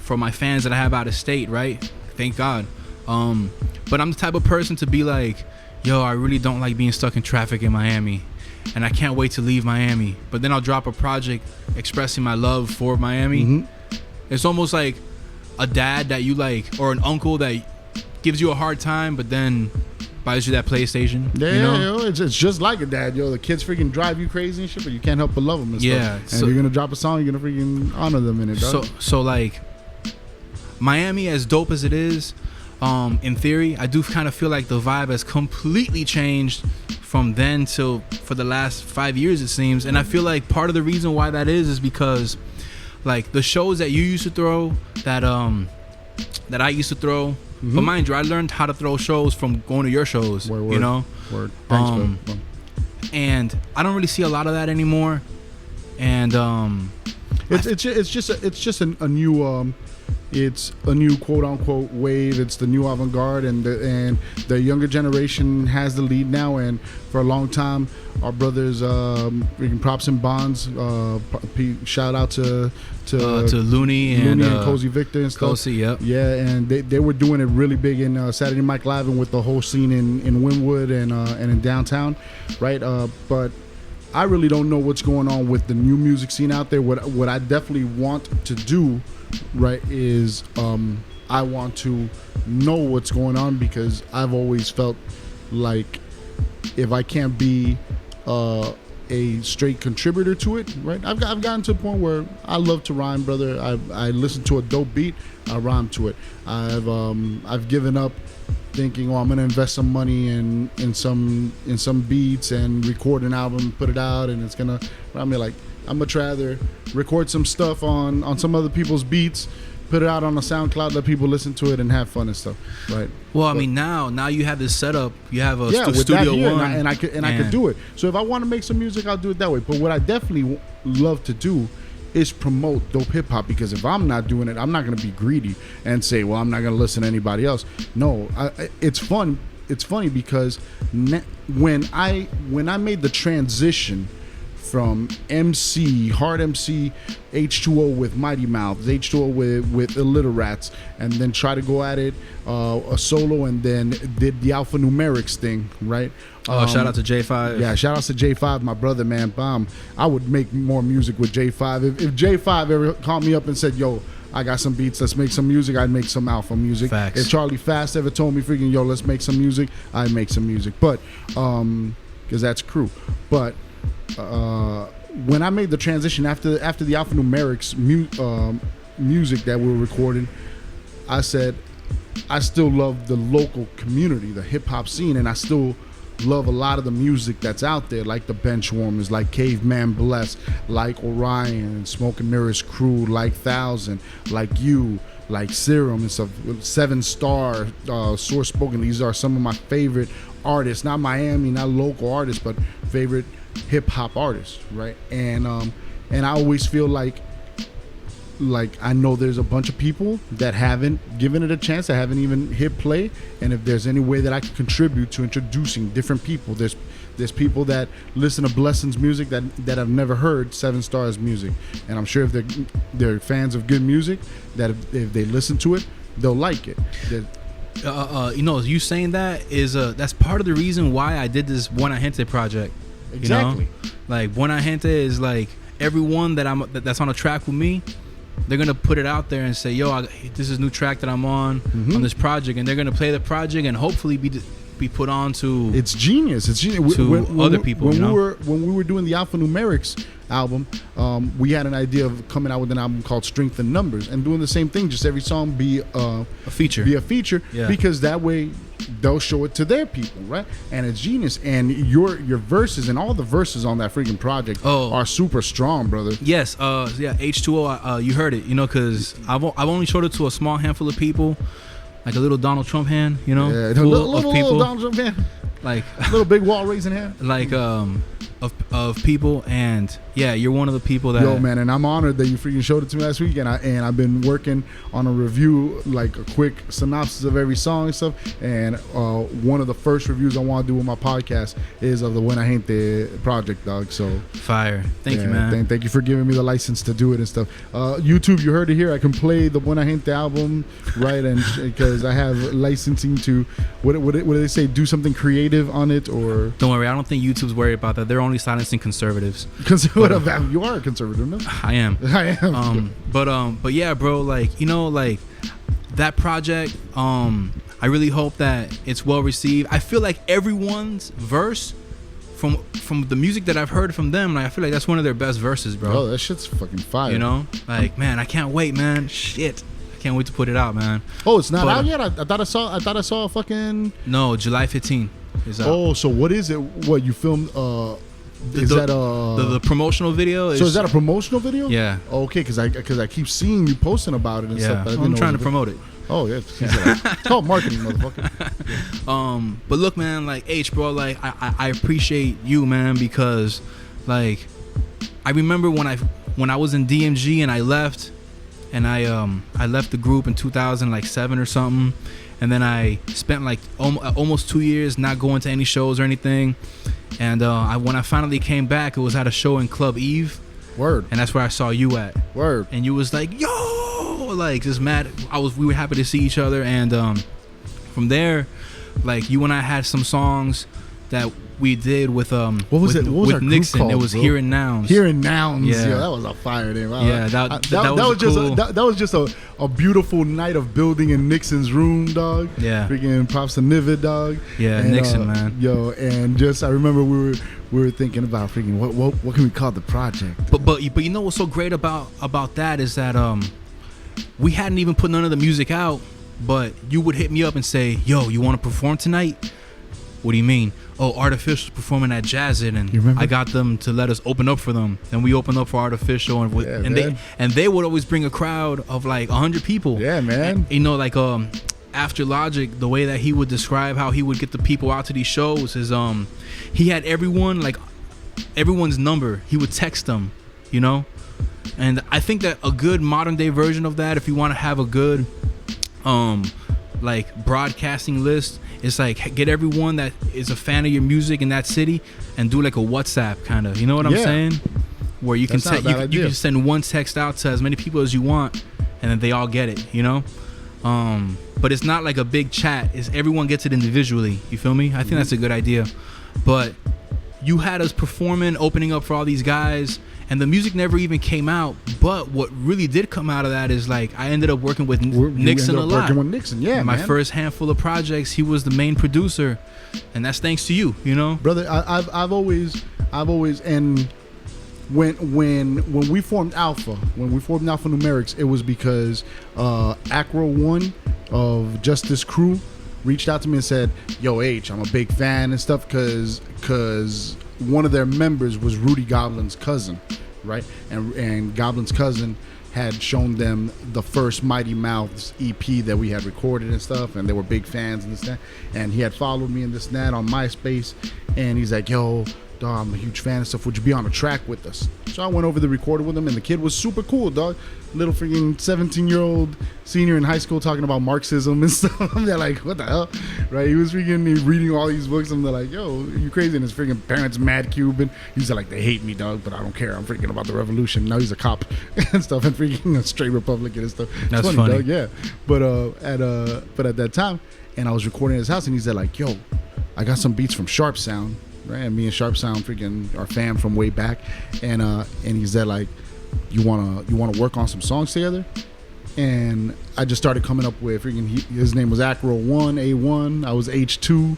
for my fans that I have out of state, right? Thank God. But I'm the type of person to be like, yo, I really don't like being stuck in traffic in Miami, and I can't wait to leave Miami. But then I'll drop a project expressing my love for Miami. Mm-hmm. It's almost like a dad that you like, or an uncle that gives you a hard time, but then buys you that PlayStation. Yeah, yo, it's just like a dad, yo. The kids freaking drive you crazy and shit, but you can't help but love them and yeah, stuff. And you're gonna drop a song, you're gonna freaking honor them in it, dog. So like Miami, as dope as it is, in theory, I do kind of feel like the vibe has completely changed from then till for the last 5 years, it seems. And I feel like part of the reason why that is because like the shows that you used to throw, that I used to throw, Mm-hmm. but mind you, I learned how to throw shows from going to your shows. Word. You know, Word. Thanks, bro. and I don't really see a lot of that anymore. And it's just a new it's a new quote unquote wave. It's the new avant-garde, and the younger generation has the lead now. And for a long time, our brothers, freaking props and bonds. Shout out to Looney and Cozy Victor and stuff. Cozy, yep. Yeah, and they were doing it really big in Saturday Night Live and with the whole scene in Wynwood and in downtown, right? But I really don't know what's going on with the new music scene out there. What I definitely want to do, right, is I want to know what's going on, because I've always felt like if I can't be a straight contributor to it, right? I've gotten to a point where I love to rhyme, brother. I listen to a dope beat, I rhyme to it. I've given up thinking, I'm gonna invest some money in some beats and record an album, put it out, and it's gonna. I mean, like, I'm much rather record some stuff on some other people's beats, put it out on the SoundCloud, let people listen to it and have fun and stuff, right? Well, I mean, now you have this setup. You have a with Studio that here, One, and I could do it. So if I want to make some music, I'll do it that way. But what I definitely love to do is promote dope hip hop, because if I'm not doing it, I'm not going to be greedy and say, well, I'm not going to listen to anybody else. No, it's fun. It's funny because when I made the transition from MC, hard MC, H2O with Mighty Mouths, H2O with Illiterats, and then try to go at it a solo, and then did the alphanumerics thing, right? Shout out to J5. Yeah, shout out to J5, my brother, man. Bomb. I would make more music with J5. If J5 ever called me up and said, yo, I got some beats, let's make some music, I'd make some alpha music. Facts. If Charlie Fast ever told me, freaking, yo, let's make some music, I'd make some music. But, because that's crew. But, when I made the transition after the alphanumerics music that we were recording, I said I still love the local community, the hip hop scene, and I still love a lot of the music that's out there, like the Benchwarmers, like Caveman Bless, like Orion, Smoke and Mirrors Crew, like Thousand, like you, like Serum and stuff. 7-Star, Source Spoken. These are some of my favorite artists, not Miami, not local artists, but favorite hip hop artists, right? And I always feel like I know there's a bunch of people that haven't given it a chance, that haven't even hit play, and if there's any way that I can contribute to introducing different people, there's people that listen to Blessing's music that have never heard 7-Star's music, and I'm sure if they're fans of good music, that if they listen to it, they'll like it. You saying that is that's part of the reason why I did this Buena Gente project. Exactly. You know? Like Buena Gente is like everyone that's on a track with me, they're gonna put it out there and say, yo, this is a new track that I'm on this project, and they're gonna play the project and hopefully be put on to. It's genius. It's genius. To other people. When we were doing the alphanumerics album, we had an idea of coming out with an album called Strength in Numbers and doing the same thing. Just every song be a feature. Yeah. Because that way they'll show it to their people, right? And it's genius. And your verses and all the verses on that freaking project are super strong, brother. Yes. H2O. You heard it. Because I've only showed it to a small handful of people, like a little Donald Trump hand. Yeah, full of people. Little Donald Trump hand. Like little big wall raising hand. Like of people, and yeah, you're one of the people that. Yo, man, and I'm honored that you freaking showed it to me last week, and I've been working on a review, like a quick synopsis of every song and stuff, and one of the first reviews I want to do with my podcast is of the Buena Gente project, dog. So fire. Thank you, man. Thank you for giving me the license to do it and stuff. YouTube, you heard it here. I can play the Buena Gente album, right? And because I have licensing to what do they say? Do something creative on it, or don't worry, I don't think YouTube's worried about that. They're only silencing conservatives. You are a conservative, no? I am. I am. But yeah, bro, like that project, I really hope that it's well received. I feel like everyone's verse from the music that I've heard from them, like, I feel like that's one of their best verses, bro. Oh, that shit's fucking fire. Like, man, I can't wait, man. Shit. I can't wait to put it out, man. Oh, it's not out yet? I thought I saw a fucking. No, July 15th is out. Oh, so what is it? What you filmed? The promotional video? So is that a promotional video? Yeah. Okay, because I keep seeing you posting about it and stuff. But I'm trying to promote it. Oh yeah, it's called marketing, motherfucker. Yeah. But look, man, like H, bro, like I appreciate you, man, because like I remember when I was in DMG and I left, and I left the group in 2007 or something, and then I spent like almost 2 years not going to any shows or anything, and when I finally came back, it was at a show in Club Eve. Word. And that's where I saw you at. Word. And you was like, yo, like just mad. We were happy to see each other, and from there, like you and I had some songs that we did with what was it? What was with our Nixon. group called, it was bro? Here and Nouns. Here and Nouns. Yeah, that was a fire name. Yeah, that was just a beautiful night of building in Nixon's room, dog. Yeah. Freaking props to Nivid, dog. Yeah, and, Nixon, man. Yo, and just I remember we were thinking about freaking what can we call the project? But you know what's so great about that is that we hadn't even put none of the music out, but you would hit me up and say, yo, you want to perform tonight? What do you mean? Oh, Artificial's performing at Jazzit, and You remember? I got them to let us open up for them. And we opened up for Artificial, and Yeah, and man. they would always bring a crowd of like 100 people. Yeah, man. And, you know, like after Logic, the way that he would describe how he would get the people out to these shows is he had everyone's number. He would text them, you know. And I think that a good modern day version of that, if you want to have a good like broadcasting list, it's like get everyone that is a fan of your music in that city and do like a WhatsApp kind of, you know what I'm Yeah. saying? Where you can That's not a bad you idea. can send one text out to as many people as you want, and then they all get it, you know. But it's not like a big chat. It's everyone gets it individually. You feel me? I think that's a good idea. But you had us performing, opening up for all these guys, and the music never even came out. But what really did come out of that is like I ended up working with Nixon a lot. Working with Nixon, yeah, My man. first handful of projects, he was the main producer, and that's thanks to you. You know, Brother, I've always and when we formed Alpha, Numerics, it was because Acro One of Justice Crew reached out to me and said, "Yo, H, I'm a big fan and stuff," because one of their members was Rudy Goblin's cousin, right? And Goblin's cousin had shown them the first Mighty Mouths EP that we had recorded and stuff, and they were big fans and this and that. And he had followed me and this and that on MySpace, and he's like, "Yo, dog, I'm a huge fan and stuff. Would you be on a track with us?" So I went over the recorder with him, and the kid was super cool, dog. Little freaking 17-year-old senior in high school talking about Marxism and stuff. They're like, what the hell, right? He was freaking reading all these books, and they're like, "Yo, you crazy?" And his freaking parents mad Cuban. He's like, "They hate me, dog, but I don't care. I'm freaking about the revolution." Now he's a cop and stuff, and freaking a straight Republican and stuff. It's That's funny. dog, yeah. But at that time, and I was recording at his house, and he said like, "Yo, I got some beats from Sharp Sound." Right, and me and Sharp Sound freaking are fam from way back, and he said like, you wanna work on some songs together, and I just started coming up with freaking his name was Acro 1 A1, I was H2,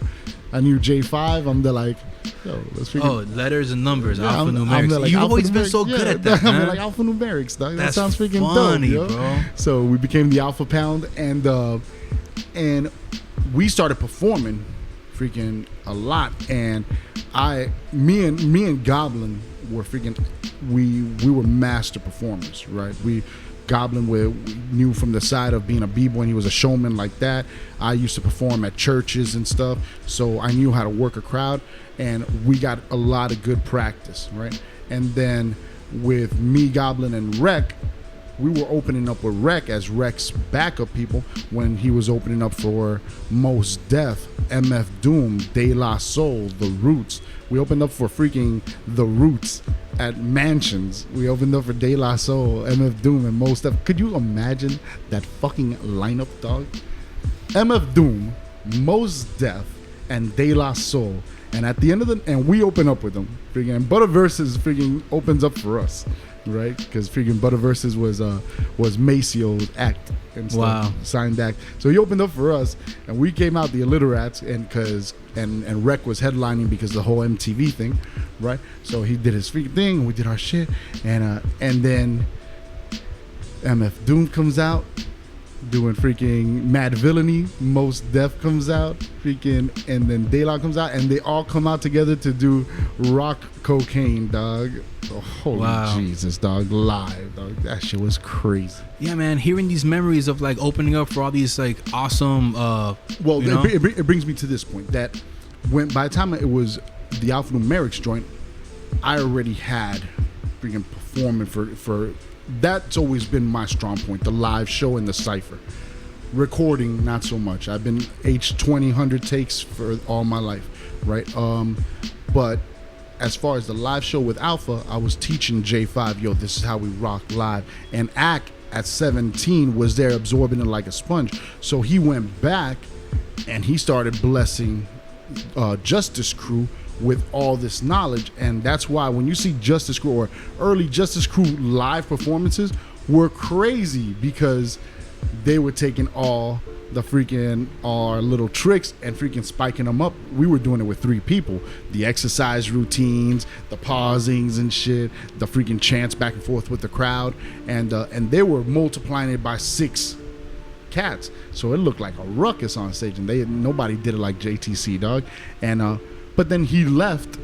I knew J5. I'm there like, yo, let's freaking letters and numbers, yeah, I'm alphanumerics. there like, You've always been alphanumerics, so good at that, I'm man. like alphanumerics, dog. That That's sounds freaking funny, dope, yo. bro. So we became the Alpha Pound, and we started performing freaking a lot, and me and Goblin were freaking we were master performers, right? Goblin knew from the side of being a b-boy, and he was a showman like that. I used to perform at churches and stuff, so I knew how to work a crowd, and we got a lot of good practice, right? And then with me, Goblin, and Rec, we were opening up with Rec as Rec's backup people when he was opening up for Mos Def, MF Doom, De La Soul, The Roots. We opened up for freaking The Roots at Mansions. We opened up for De La Soul, MF Doom, and Mos Def. Could you imagine that fucking lineup, dog? MF Doom, Mos Def, and De La Soul. And at the end of and we open up with them. Freaking, and Butterverses freaking opens up for us. Right, because freaking Butterverses was Macio's act and stuff, Wow. signed act. So he opened up for us, and we came out the Illiterats, and Rec was headlining because of the whole MTV thing, right? So he did his freaking thing, and we did our shit, and then MF Doom comes out doing freaking Mad Villainy, Mos Def comes out, freaking, and then De La comes out, and they all come out together to do Rock Cocaine, dog. Oh, holy Wow. Jesus, dog, live, dog. That shit was crazy. Yeah, man, hearing these memories of like opening up for all these like awesome Well, you know? it brings me to this point that by the time it was the alphanumerics joint, I already had freaking performing for that's always been my strong point, the live show and the cypher. Recording, not so much. I've been H20 100 takes for all my life, right? But as far as the live show with Alpha, I was teaching J5, yo, this is how we rock live. And Ak at 17 was there absorbing it like a sponge. So he went back and he started blessing Justice Crew with all this knowledge. And that's why when you see Justice Crew or early Justice Crew live performances were crazy, because they were taking all the freaking our little tricks and freaking spiking them up. We were doing it with 3 people. The exercise routines, the pausings and shit, the freaking chants back and forth with the crowd, and they were multiplying it by 6 cats, so it looked like a ruckus on stage, and nobody did it like JTC, dog. And but then he left.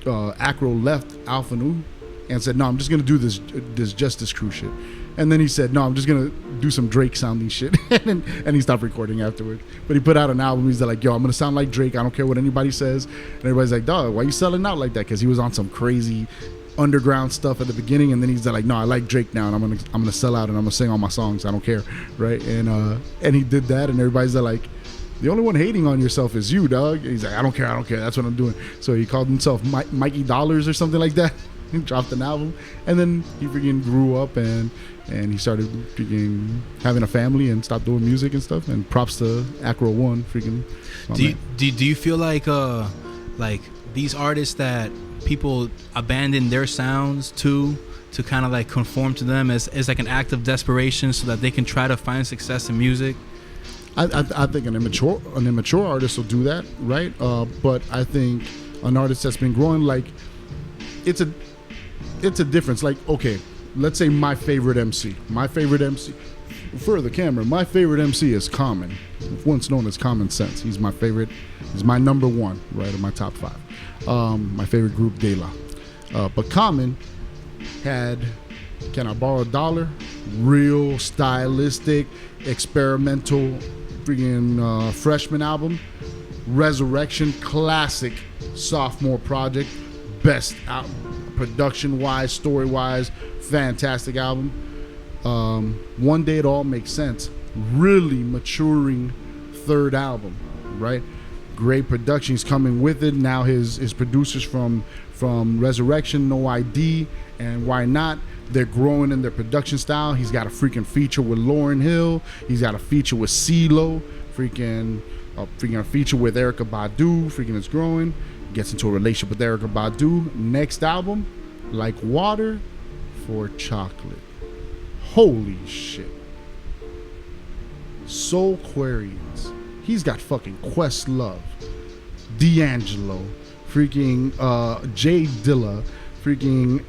Acro left Alpha Nu and said, "No, I'm just gonna do this Justice Crew shit." And then he said, "No, I'm just gonna do some Drake sounding shit," and he stopped recording afterwards. But he put out an album. He's like, "Yo, I'm gonna sound like Drake. I don't care what anybody says." And everybody's like, "Dog, why you selling out like that?" Because he was on some crazy underground stuff at the beginning, and then he's like, "No, I like Drake now, and I'm gonna sell out, and I'm gonna sing all my songs. I don't care, right?" And he did that, and everybody's like, "The only one hating on yourself is you, dog." He's like, I don't care. That's what I'm doing. So he called himself Mikey Dollars or something like that. He dropped an album, and then he freaking grew up and he started freaking having a family and stopped doing music and stuff. And props to Acro One, freaking. Do you feel like these artists that people abandon their sounds to kind of like conform to them as like an act of desperation so that they can try to find success in music? I think an immature artist will do that, right? But I think an artist that's been growing, like, it's a difference. Like, okay, let's say my favorite MC for the camera. My favorite MC is Common, once known as Common Sense. He's my favorite. He's my number one, right, in my top 5. My favorite group, De La. But Common had Can I Borrow $1? Real stylistic, experimental, freaking freshman album. Resurrection, classic sophomore project. Best album, production wise, story wise, fantastic album. One Day It All Makes Sense. Really maturing third album, right? Great production. He's coming with it. Now his producers from Resurrection, No ID, and Why Not, they're growing in their production style. He's got a freaking feature with Lauryn Hill. He's got a feature with CeeLo. Freaking a feature with Erykah Badu. Freaking is growing. Gets into a relationship with Erykah Badu. Next album, Like Water for Chocolate. Holy shit. Soulquarians. He's got fucking Questlove, D'Angelo, freaking Jay Dilla, freaking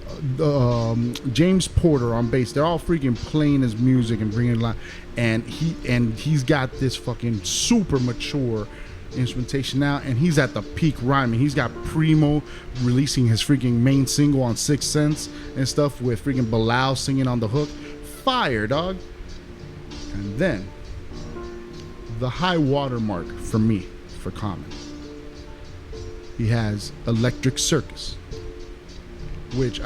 James Porter on bass. They're all freaking playing his music and bringing it live. And he's got this fucking super mature instrumentation now, and he's at the peak rhyming. He's got Primo releasing his freaking main single on 6th Sense and stuff with freaking Bilal singing on the hook. Fire, dog. And then the high watermark for me, for Common, he has Electric Circus, which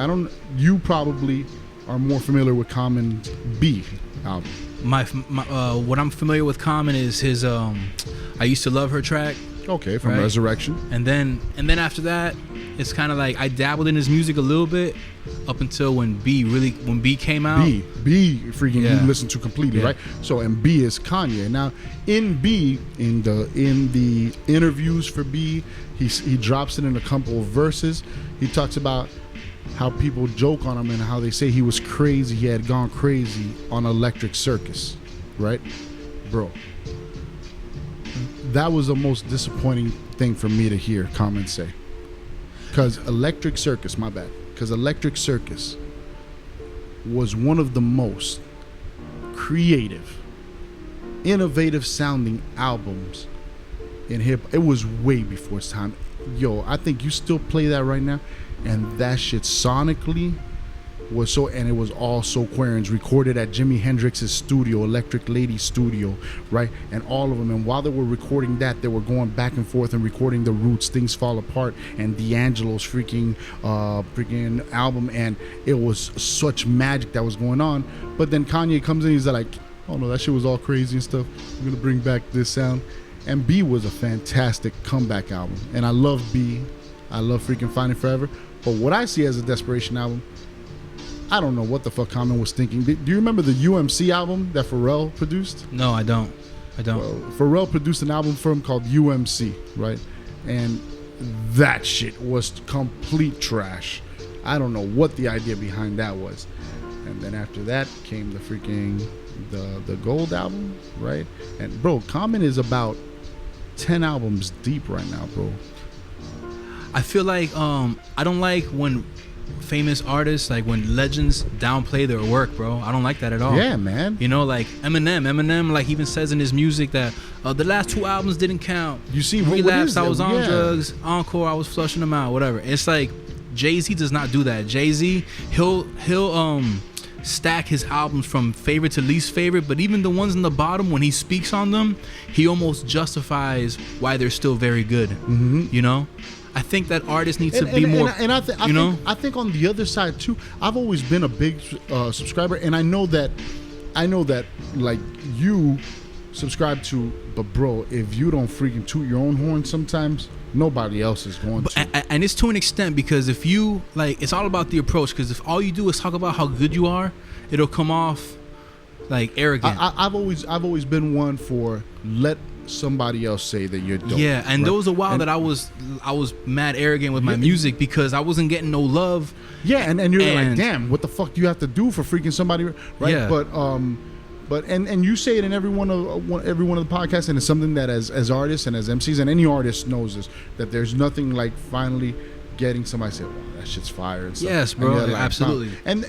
you probably are more familiar with Common's B album. My what I'm familiar with Common is his I Used to Love Her track. Okay, from right? Resurrection. And then after that, it's kind of like I dabbled in his music a little bit up until when B came out. B freaking you listen to completely, right? So, and B is Kanye. Now in B, in the interviews for B, he drops it in a couple of verses. He talks about how people joke on him and how they say he was crazy. He had gone crazy on Electric Circus, right? Bro, that was the most disappointing thing for me to hear Common say. Because Electric Circus was one of the most creative, innovative sounding albums in hip. It was way before its time. Yo, I think you still play that right now, and that shit sonically was so, and it was all Soulquarians, recorded at Jimi Hendrix's studio, Electric Lady Studio, right? And all of them. And while they were recording that, they were going back and forth and recording The Roots, Things Fall Apart, and D'Angelo's freaking album. And it was such magic that was going on. But then Kanye comes in, he's like, oh no, that shit was all crazy and stuff. I'm gonna bring back this sound. And B was a fantastic comeback album. And I love B. I love freaking Finding Forever. But what I see as a desperation album, I don't know what the fuck Common was thinking. Do you remember the UMC album that Pharrell produced? No, I don't. Well, Pharrell produced an album for him called UMC, right? And that shit was complete trash. I don't know what the idea behind that was. And then after that came the freaking the Gold album, right? And bro, Common is about 10 albums deep right now, bro. I feel like I don't like when famous artists, like when legends downplay their work, bro. I don't like that at all. Yeah, man. You know, like Eminem, like even says in his music that the last 2 albums didn't count. You see, Relapse, I was on Yeah. drugs. Encore, I was flushing them out. Whatever. It's like Jay-Z does not do that. Jay-Z, he'll stack his albums from favorite to least favorite, but even the ones in the bottom, when he speaks on them, he almost justifies why they're still very good. Mm-hmm. You know, I think that artists need to be more. And I think on the other side too, I've always been a big subscriber, and I know that like you subscribe to, but bro, if you don't freaking toot your own horn sometimes, nobody else is going to. And it's to an extent, because if you like, it's all about the approach. Because if all you do is talk about how good you are, it'll come off like arrogant. I've always been one for let somebody else say that you're dope. Yeah, and right? there was a while that I was mad arrogant with my music because I wasn't getting no love. Yeah, and you're like, damn, what the fuck do you have to do for freaking somebody, right? Yeah. But you say it in every one of the podcasts, and it's something that as artists and as MCs and any artist knows this, that there's nothing like finally getting somebody say, "Wow, that shit's fire." And stuff. Yes, bro, like, absolutely. Wow.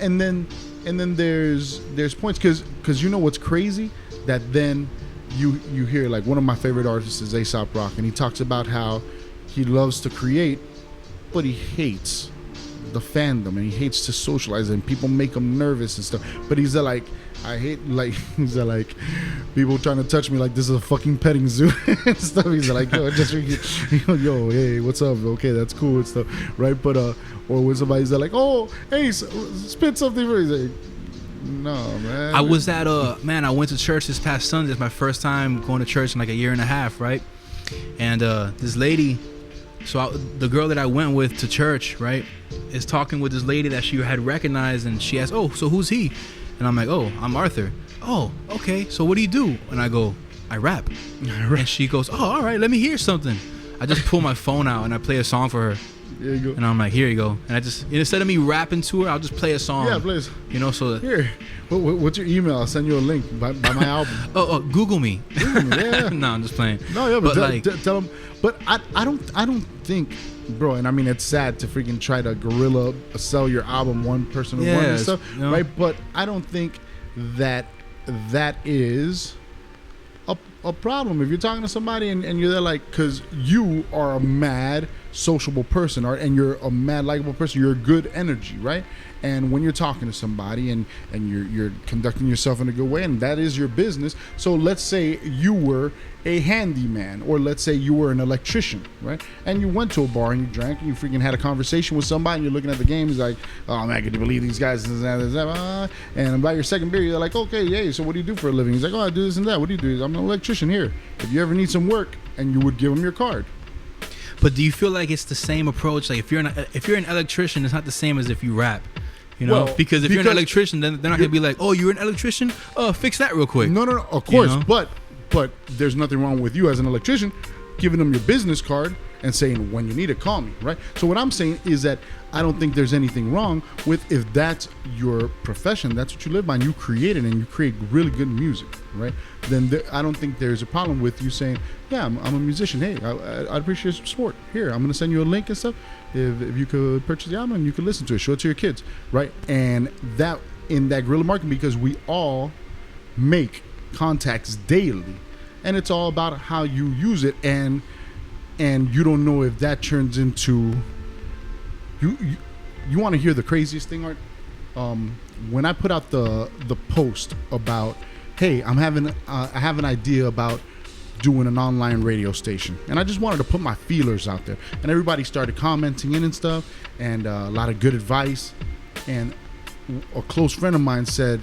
And then there's points because you know what's crazy, that then you hear, like, one of my favorite artists is A$AP Rocky, and he talks about how he loves to create, but he hates the fandom and he hates to socialize, and people make him nervous and stuff. But he's like, I hate, like, he's like, people trying to touch me like this is a fucking petting zoo and stuff. He's like, yo, yo, hey, what's up? Okay, that's cool and stuff, right? But or when somebody's like, oh, hey, spit something for me. He's like, no, man. I was at I went to church this past Sunday. It's my first time going to church in like a year and a half, right? And this lady, the girl that I went with to church, right, is talking with this lady that she had recognized, and she asked, oh, so who's he? And I'm like, oh, I'm Arthur. Oh, okay, so what do you do? And I go, I rap. And she goes, oh, all right, let me hear something. I just pull my phone out and I play a song for her. There you go. And I'm like, here you go. And I just, instead of me rapping to her, I'll just play a song. Yeah, please. You know, so here. What's your email? I'll send you a link by my album. Google me. Yeah. No, I'm just playing. No, yeah, but tell them. But I don't think, bro. And I mean, it's sad to freaking try to guerrilla sell your album one person to one and stuff, right? But I don't think that is a problem if you're talking to somebody and you're there, like, because you are a mad sociable person, and you're a mad likable person. You're a good energy, right? And when you're talking to somebody and you're conducting yourself in a good way, and that is your business. So let's say you were a handyman, or let's say you were an electrician, right? And you went to a bar and you drank and you freaking had a conversation with somebody, and you're looking at the game. He's like, oh man, can you believe these guys? And by your second beer, you're like, okay, hey, so what do you do for a living? He's like, oh, I do this and that. What do you do? I'm an electrician here. If you ever need some work, and you would give him your card. But do you feel like it's the same approach? Like if you're an electrician, it's not the same as if you rap. You know, because if you're an electrician, then they're not gonna be like, "Oh, you're an electrician? Fix that real quick." No, of course. You know? But there's nothing wrong with you as an electrician giving them your business card and saying, when you need it, call me, right? So what I'm saying is that I don't think there's anything wrong with, if that's your profession, that's what you live by, and you create it and you create really good music, right? Then I don't think there's a problem with you saying, yeah, I'm a musician. Hey, I'd appreciate some support. Here, I'm going to send you a link and stuff. If you could purchase the album and you could listen to it, show it to your kids, right? And that, in that guerrilla marketing, because we all make contacts daily, and it's all about how you use it, and you don't know if that turns into you want to hear the craziest thing, Art? When I put out the post about, hey, I have an idea about doing an online radio station, and I just wanted to put my feelers out there, and everybody started commenting in and stuff, and a lot of good advice, and a close friend of mine said,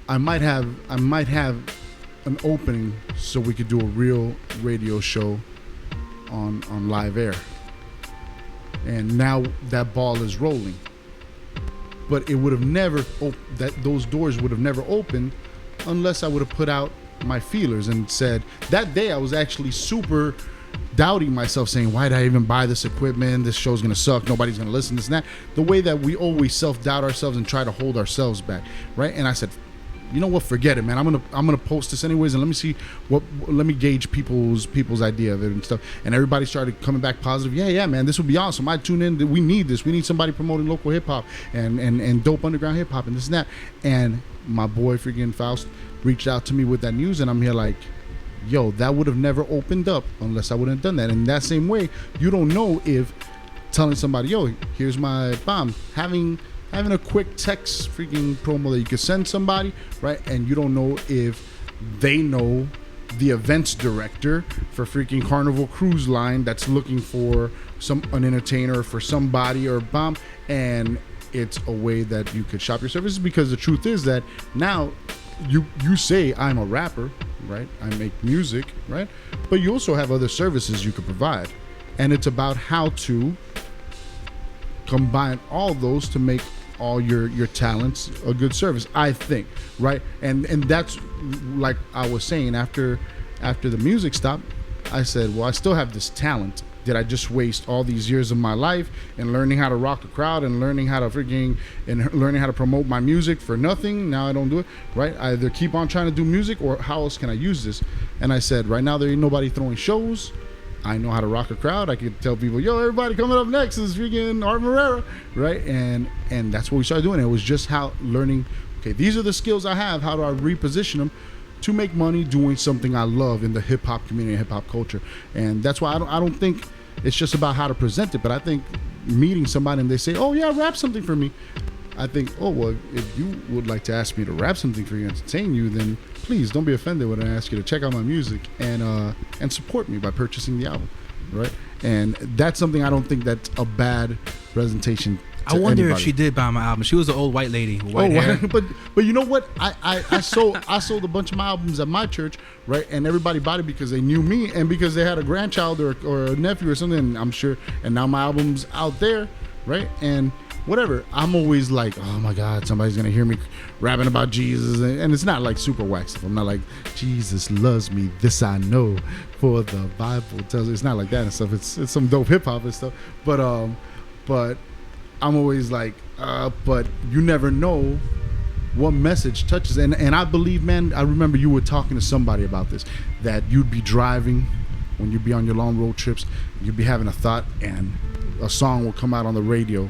I might have an opening so we could do a real radio show on live air. And now that ball is rolling. But it would have never those doors would have never opened unless I would have put out my feelers and said, that day I was actually super doubting myself, saying, why did I even buy this equipment? This show's gonna suck, nobody's gonna listen, this and that. The way that we always self-doubt ourselves and try to hold ourselves back, right? And I said, you know what, forget it, man. I'm gonna post this anyways, and let me gauge people's idea of it and stuff. And everybody started coming back positive. Yeah, man, this would be awesome. I tune in. We need this. We need somebody promoting local hip hop and dope underground hip hop and this and that. And my boy freaking Faust reached out to me with that news, and I'm here like, yo, that would have never opened up unless I wouldn't have done that. And that same way, you don't know if telling somebody, yo, here's my bomb, having a quick text freaking promo that you can send somebody, right? And you don't know if they know the events director for freaking Carnival Cruise Line that's looking for an entertainer for somebody or bomb, and it's a way that you could shop your services. Because the truth is that now you say I'm a rapper, right? I make music, right? But you also have other services you could provide, and it's about how to combine all those to make all your talents a good service, I think, right? And that's, like I was saying, after the music stopped, I said, well, I still have this talent. Did I just waste all these years of my life and learning how to rock a crowd and learning how to promote my music for nothing? Now I don't do it, right? I either keep on trying to do music, or how else can I use this? And I said, right now there ain't nobody throwing shows. I know how to rock a crowd. I could tell people, yo, everybody coming up next is freaking Art Morera, right? And that's what we started doing. It was just how learning, okay, these are the skills I have. How do I reposition them to make money doing something I love in the hip hop community, hip hop culture? And that's why I don't think it's just about how to present it, but I think meeting somebody and they say, oh yeah, rap something for me. I think, oh, well, if you would like to ask me to rap something for you, entertain you, then please don't be offended when I ask you to check out my music and support me by purchasing the album, right? And that's something I don't think that's a bad presentation to I wonder anybody. if she did buy my album. She was an old white lady with white hair. But you know what? I sold a bunch of my albums at my church, right? And everybody bought it because they knew me and because they had a grandchild or a nephew or something, I'm sure. And now my album's out there, right? And whatever, I'm always like, oh my God, somebody's gonna hear me rapping about Jesus, and it's not like super whack stuff. I'm not like, Jesus loves me, this I know, for the Bible tells me. It's not like that and stuff. It's some dope hip hop and stuff. But I'm always like, but you never know what message touches. And I believe, man, I remember you were talking to somebody about this, that you'd be driving when you'd be on your long road trips, you'd be having a thought, and a song will come out on the radio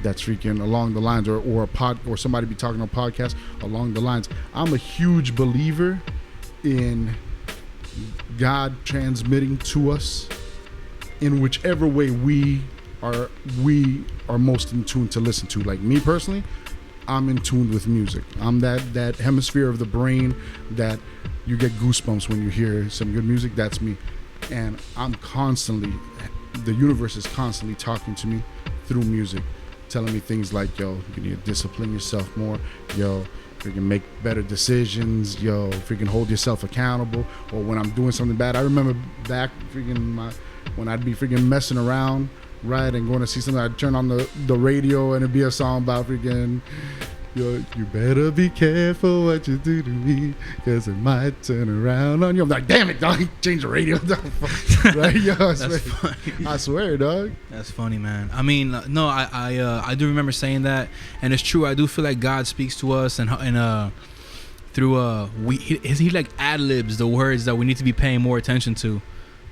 that's freaking along the lines, or somebody be talking on a podcast along the lines. I'm a huge believer in God transmitting to us in whichever way we are most in tune to listen to. Like me personally, I'm in tune with music. I'm that hemisphere of the brain that you get goosebumps when you hear some good music. That's me. And the universe is constantly talking to me through music, telling me things like, yo, you need to discipline yourself more, yo, freaking make better decisions, yo, freaking hold yourself accountable. Or when I'm doing something bad, I remember back when I'd be freaking messing around, right, and going to see something, I'd turn on the radio and it'd be a song about freaking, yo, you better be careful what you do to me, because it might turn around on you. I'm like, damn it, dog, change the radio. Right? Yo, I swear, dog. That's funny, man. I mean, no, I do remember saying that, and it's true. I do feel like God speaks to us, and through he like ad-libs the words that we need to be paying more attention to,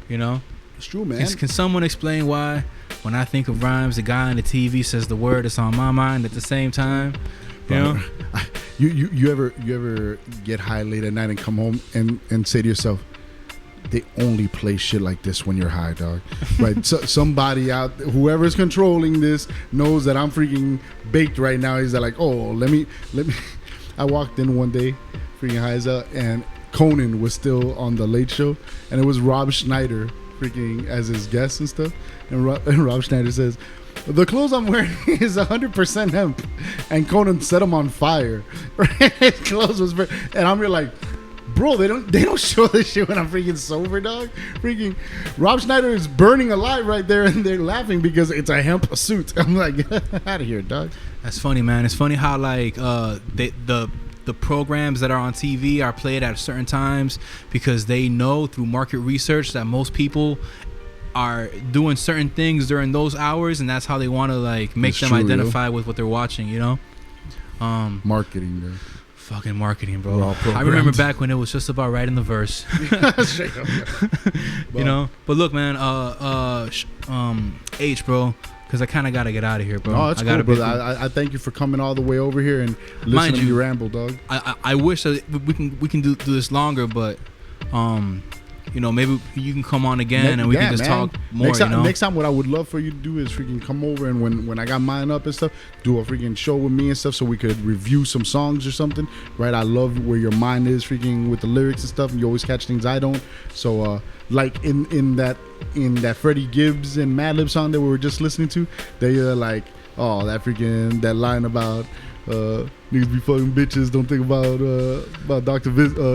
you know? It's true, man. Can someone explain why when I think of rhymes, the guy on the TV says the word that's on my mind at the same time? You know? You ever get high late at night and come home and say to yourself, they only play shit like this when you're high, dog. Right? So, somebody out, whoever's controlling this, knows that I'm freaking baked right now. He's like, oh, let me. I walked in one day, freaking high as hell, and Conan was still on the Late Show, and it was Rob Schneider freaking as his guest and stuff. And Rob Schneider says, the clothes I'm wearing is 100% hemp, and Conan set him on fire. His clothes was and I'm here like, bro, they don't show this shit when I'm freaking sober, dog. Freaking Rob Schneider is burning alive right there, and they're laughing because it's a hemp suit. I'm like, out of here, dog. That's funny, man. It's funny how like the programs that are on TV are played at certain times because they know through market research that most people are doing certain things during those hours, and that's how they want to like make them identify with what they're watching, you know? Marketing, man. Fucking marketing, We're all bro. I remember programmed. back when it was just about writing the verse. Straight up, yeah. You know. But look, man. H, bro. Because I kind of gotta get out of here, bro. No, it's I cool, gotta brother. I thank you for coming all the way over here and listening Mind to you, me ramble, dog. I wish that we can do this longer, but you know, maybe you can come on again and we can just talk more. Next time, what I would love for you to do is freaking come over, and when I got mine up and stuff, do a freaking show with me and stuff, so we could review some songs or something. Right? I love where your mind is freaking with the lyrics and stuff, and you always catch things I don't. So like in that Freddie Gibbs and Madlib song that we were just listening to, they're like, oh, that line about niggas be fucking bitches, don't think about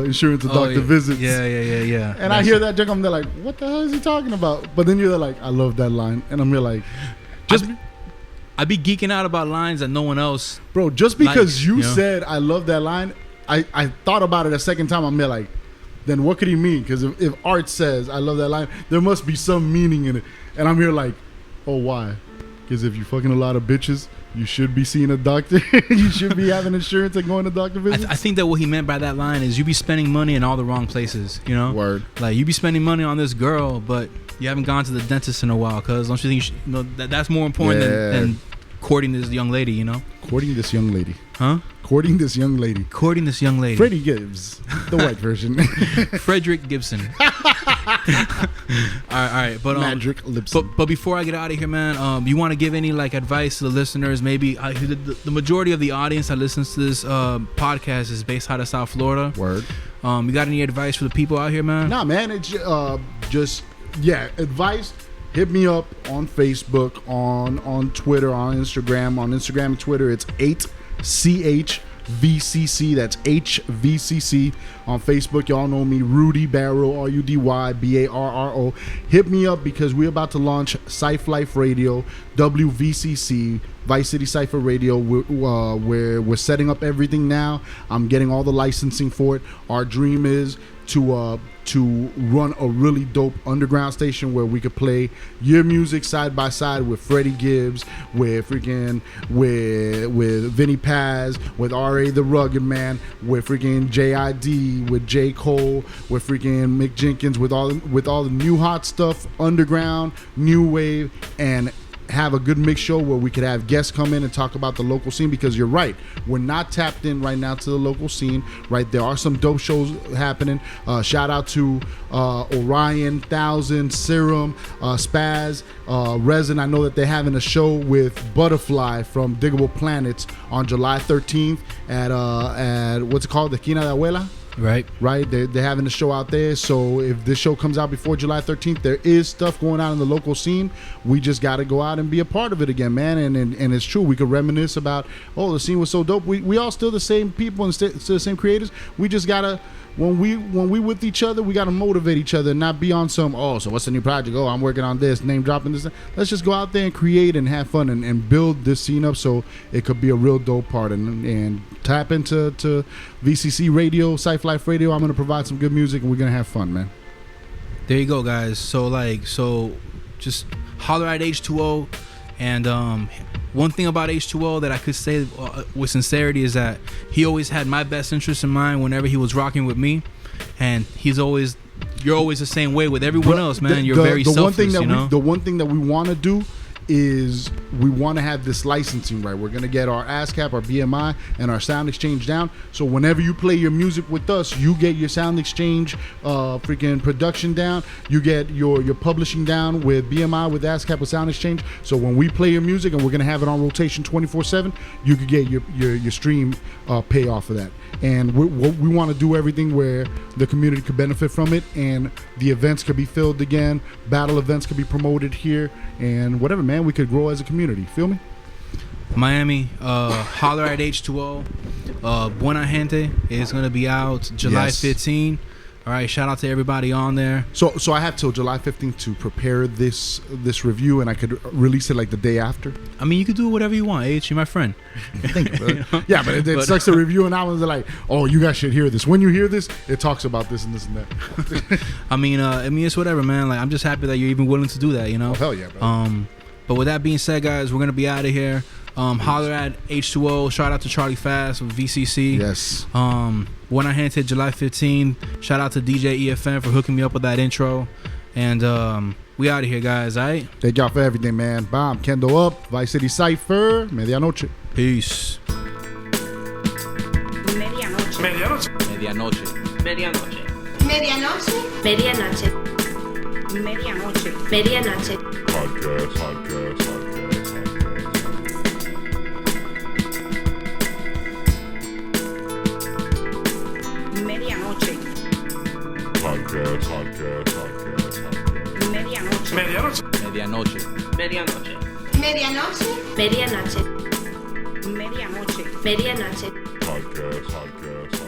insurance or doctor visits. Yeah. And I hear that joke, I'm there like, what the hell is he talking about? But then you're there like, I love that line, and I'm here like, I be geeking out about lines that no one else. bro, just because likes, you you know? said I love that line, I thought about it a second time. I'm there like, then what could he mean? Because if Art says I love that line, there must be some meaning in it. And I'm here like, oh, why? Because if you fucking a lot of bitches, you should be seeing a doctor. You should be having insurance and going to doctor visits. I think that what he meant by that line is you be spending money in all the wrong places, you know? Word. Like, you be spending money on this girl, but you haven't gone to the dentist in a while, because don't you think that's more important than courting this young lady, you know? Courting this young lady. Huh? Courting this young lady. Courting this young lady. Freddie Gibbs, the white version. Frederick Gibson. all right, but Madrick Lipson. but before I get out of here, man, you want to give any like advice to the listeners? Maybe the majority of the audience that listens to this podcast is based out of South Florida. Word. You got any advice for the people out here, man? Nah, man, it's just advice. Hit me up on Facebook, on Twitter, on Instagram. On Instagram and Twitter, it's 8ch2VCC. That's HVCC. On Facebook, y'all know me, Rudy Barrow, RUDYBARRO. Hit me up because we're about to launch Cypher Life Radio, WVCC, Vice City Cypher Radio. We're setting up everything now. I'm getting all the licensing for it. Our dream is to run a really dope underground station where we could play your music side by side with Freddie Gibbs, with Vinny Paz, with R.A. the Rugged Man, with freaking J.I.D., with J. Cole, with freaking Mick Jenkins, with all the new hot stuff, underground, new wave, and have a good mix show where we could have guests come in and talk about the local scene, because you're right, we're not tapped in right now to the local scene, right? There are some dope shows happening. Shout out to Orion, Thousand, Serum, Spaz, Resin. I know that they're having a show with Butterfly from Diggable Planets on July 13th at what's it called, the Quina de Abuela. Right. They're having a show out there. So if this show comes out before July 13th, there is stuff going on in the local scene. We just got to go out and be a part of it again, man. And it's true. We could reminisce about, the scene was so dope. We all still the same people and still the same creators. We just got to, when we with each other, we got to motivate each other and not be on some, so what's the new project? I'm working on this, name dropping this. Let's just go out there and create and have fun and build this scene up so it could be a real dope part. And tap into VCC Radio, Cypher Life Radio. I'm going to provide some good music and we're going to have fun, man. There you go, guys. So just holler at H2O. And one thing about H2O that I could say with sincerity is that he always had my best interest in mind whenever he was rocking with me, and you're always the same way with everyone else, man. You're very selfless, the one thing that we want to do is we want to have this licensing right. We're gonna get our ASCAP, our BMI, and our sound exchange down. So whenever you play your music with us, you get your sound exchange, freaking production down. You get your publishing down with BMI, with ASCAP, with sound exchange. So when we play your music, and we're gonna have it on rotation 24/7, you could get your stream pay off of that. And we want to do everything where the community could benefit from it, and the events could be filled again. Battle events could be promoted here, and whatever, man. We could grow as a community. Feel me? Miami, holler at H2O. Buena Gente is going to be out July 15. All right, shout out to everybody on there. So I have till July 15th to prepare this review, and I could release it like the day after. I mean, you could do whatever you want, H. You're my friend. Thank you, brother. Yeah, but it sucks to review, and I was like, you guys should hear this. When you hear this, it talks about this and this and that. I mean, it's whatever, man. Like, I'm just happy that you're even willing to do that, you know? Oh, hell yeah, bro. But with that being said, guys, we're going to be out of here. Holler at H2O. Shout out to Charlie Fast with VCC. Yes. When Our Hands Hit July 15. Shout out to DJ EFN for hooking me up with that intro. And we out of here, guys. All right. Thank y'all for everything, man. Bomb, Kendo up, Vice City Cypher, Medianoche. Peace. Medianoche. Medianoche. Medianoche. Medianoche. Medianoche. Medianoche. Medianoche. Podcast. Medianoche. Podcast. Medianoche. Medianoche. Medianoche. Medianoche. Medianoche. Medianoche. Medianoche. Podcast.